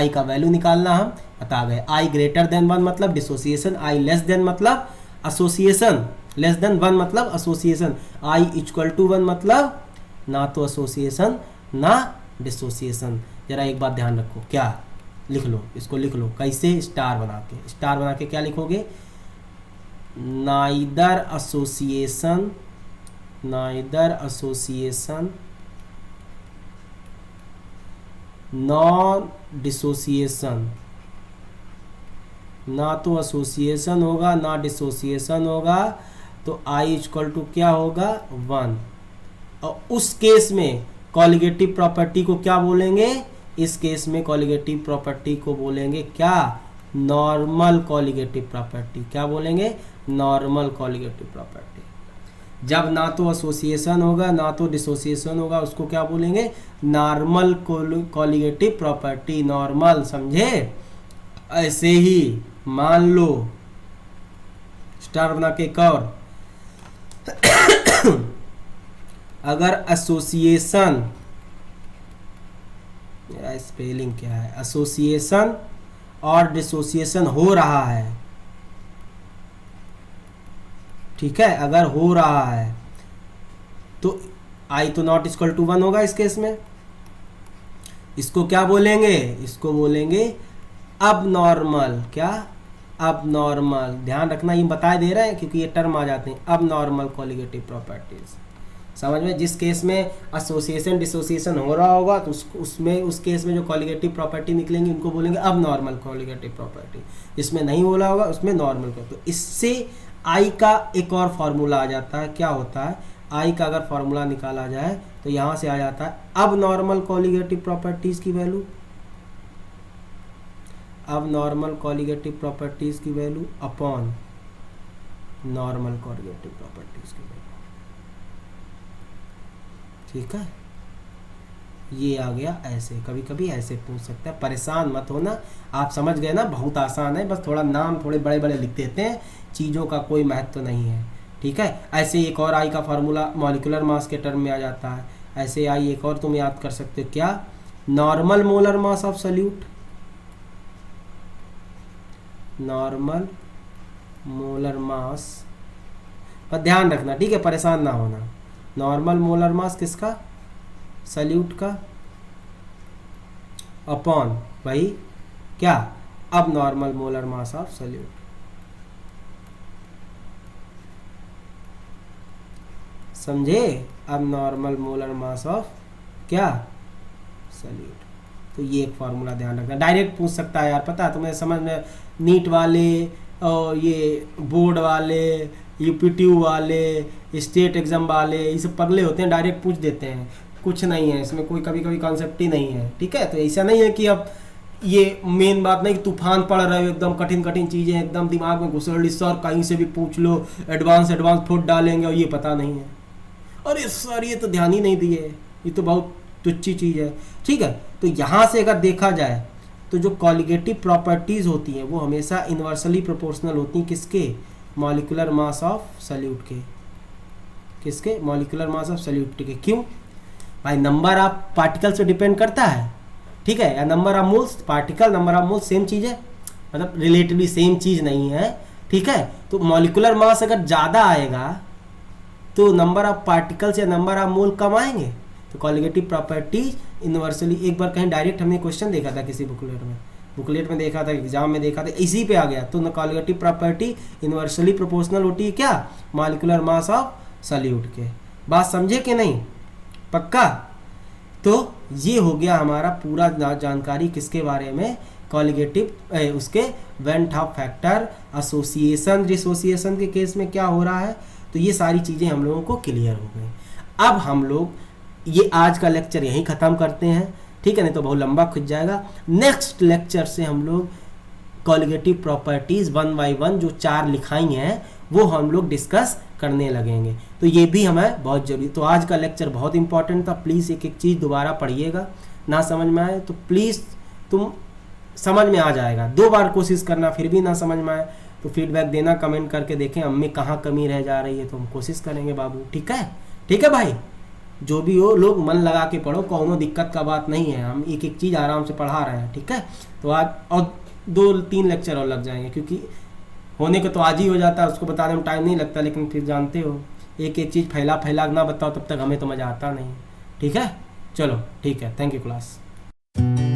I का वैल्यू निकालना हम बता गए, I ग्रेटर देन 1 मतलब डिसोसिएशन, I लेस देन मतलब एसोसिएशन, लेस देन 1 मतलब एसोसिएशन, I इक्वल टू 1 मतलब ना तो एसोसिएशन ना डिसोसिएशन। जरा एक बात ध्यान रखो, क्या लिख लो, इसको लिख लो कैसे, स्टार बना के, स्टार बना के क्या लिखोगे, नाइदर एसोसिएशन नॉन डिसोसिएशन, ना तो एसोसिएशन होगा ना डिसोसिएशन होगा, तो आई इक्वल टू क्या होगा 1। और उस केस में कॉलिगेटिव प्रॉपर्टी को क्या बोलेंगे, इस केस में कॉलिगेटिव प्रॉपर्टी को बोलेंगे क्या, नॉर्मल कॉलिगेटिव प्रॉपर्टी। क्या बोलेंगे, नॉर्मल कॉलिगेटिव प्रॉपर्टी। जब ना तो एसोसिएशन होगा ना तो डिसोसिएशन होगा, उसको क्या बोलेंगे, नॉर्मल कॉलिगेटिव प्रॉपर्टी, नॉर्मल, समझे। ऐसे ही मान लो, स्टार बना के एक और, अगर एसोसिएशन, स्पेलिंग क्या है, एसोसिएशन और डिसोसिएशन हो रहा है, ठीक है, अगर हो रहा है तो आई तो नॉट इक्वल टू 1 होगा इस केस में। इसको क्या बोलेंगे, इसको बोलेंगे अब नॉर्मल, क्या, अब नॉर्मल, ध्यान रखना ये बता दे रहे हैं क्योंकि ये टर्म आ जाते हैं, अब नॉर्मल कॉलिगेटिव प्रॉपर्टीज। समझ में, जिस केस में एसोसिएशन डिसोसिएशन हो रहा होगा तो उसमें उस केस में जो कॉलिगेटिव प्रॉपर्टी निकलेंगी उनको बोलेंगे अब नॉर्मल कॉलिगेटिव प्रॉपर्टी, जिसमें नहीं बोला होगा उसमें नॉर्मल। तो इससे आई का एक और फॉर्मूला आ जाता है, क्या होता है, आई का अगर फॉर्मूला निकाला जाए तो यहाँ से आ जाता है अब नॉर्मल कॉलिगेटिव प्रॉपर्टीज की वैल्यू, अब नॉर्मल कॉलिगेटिव प्रॉपर्टीज की value upon normal colligative properties की वैल्यू, ठीक है। ये आ गया ऐसे, कभी कभी ऐसे पूछ सकता है, परेशान मत होना, आप समझ गए ना, बहुत आसान है, बस थोड़ा नाम थोड़े बड़े बड़े लिख देते हैं, चीज़ों का कोई महत्व नहीं है, ठीक है। ऐसे एक और आई का फार्मूला मॉलिक्यूलर मास के टर्म में आ जाता है, ऐसे आई एक और तुम याद कर सकते हो, क्या, normal molar mass of solute, normal molar mass, पर ध्यान रखना, ठीक है, परेशान ना होना, नॉर्मल मोलर मास किसका, सल्यूट का, अपॉन भाई क्या, अब normal molar mass of solute, समझे, अब नॉर्मल मोलर मास ऑफ क्या, सल्यूट। तो ये एक फार्मूला ध्यान रखना, डायरेक्ट पूछ सकता है यार, पता है तुम्हें, समझ में, नीट वाले और ये बोर्ड वाले, यूपीट्यू वाले, स्टेट एग्जाम वाले, ये सब पगले होते हैं, डायरेक्ट पूछ देते हैं, कुछ नहीं है इसमें, कोई कभी कभी कॉन्सेप्ट ही नहीं है, ठीक है। तो ऐसा नहीं है कि अब ये मेन बात नहीं कि तूफान पड़ रहे हो, एकदम कठिन कठिन चीज़ें एकदम दिमाग में घुस रही, सर कहीं से भी पूछ लो, एडवांस फुट डालेंगे और ये पता नहीं है, अरे सर ये तो ध्यान ही नहीं दिए, ये तो बहुत तुच्छी चीज़ है, ठीक है। तो यहाँ से अगर देखा जाए तो जो कॉलिगेटिव प्रॉपर्टीज़ होती हैं वो हमेशा इन्वर्सली प्रोपोर्शनल होती हैं, किसके, मॉलिक्यूलर मास ऑफ सॉल्यूट के, किसके, मॉलिक्यूलर मास ऑफ सॉल्यूट के। क्यों भाई, नंबर ऑफ पार्टिकल से डिपेंड करता है, ठीक है, या number of moles, particle number of moles same चीज़ है, मतलब रिलेटिवली सेम चीज़ नहीं है, ठीक है। तो मॉलिक्यूलर मास अगर ज़्यादा आएगा तो नंबर ऑफ पार्टिकल्स या नंबर ऑफ मोल कम आएंगे, तो कॉलिगेटिव प्रॉपर्टीज इन्वर्सली, एक बार कहीं डायरेक्ट हमने क्वेश्चन देखा था किसी बुकलेट में देखा था, एग्जाम में देखा था, इसी पे आ गया, तो कॉलिगेटिव प्रॉपर्टी इन्वर्सली प्रोपोर्शनल होती है क्या, मॉलिक्यूलर मास ऑफ सॉल्यूट के। बात समझे कि नहीं, पक्का। तो ये हो गया हमारा पूरा जानकारी किसके बारे में, कॉलिगेटिव, उसके went of factor, association dissociation के केस में क्या हो रहा है, तो ये सारी चीज़ें हम लोगों को क्लियर हो गई। अब हम लोग ये आज का लेक्चर यहीं ख़त्म करते हैं, ठीक है, नहीं तो बहुत लंबा खिंच जाएगा। नेक्स्ट लेक्चर से हम लोग कॉलिगेटिव प्रॉपर्टीज़ 1 बाय 1 जो 4 लिखाई हैं वो हम लोग डिस्कस करने लगेंगे, तो ये भी हमें बहुत जरूरी। तो आज का लेक्चर बहुत इंपॉर्टेंट था, प्लीज़ एक एक चीज़ दोबारा पढ़िएगा, ना समझ में आए तो प्लीज़, तुम समझ में आ जाएगा, 2 बार कोशिश करना, फिर भी ना समझ में आए तो फीडबैक देना, कमेंट करके देखें हमें कहाँ कमी रह जा रही है, तो हम कोशिश करेंगे बाबू, ठीक है, ठीक है भाई। जो भी हो लोग मन लगा के पढ़ो, कोनो दिक्कत का बात नहीं है, हम एक एक चीज़ आराम से पढ़ा रहे हैं, ठीक है। तो आज और 2-3 लेक्चर और लग जाएंगे, क्योंकि होने को तो आज ही हो जाता है, उसको बताने में टाइम नहीं लगता, लेकिन फिर जानते हो एक एक चीज़ फैला ना बताओ तब तक हमें तो मज़ा आता नहीं, ठीक है। चलो ठीक है, थैंक यू क्लास। है।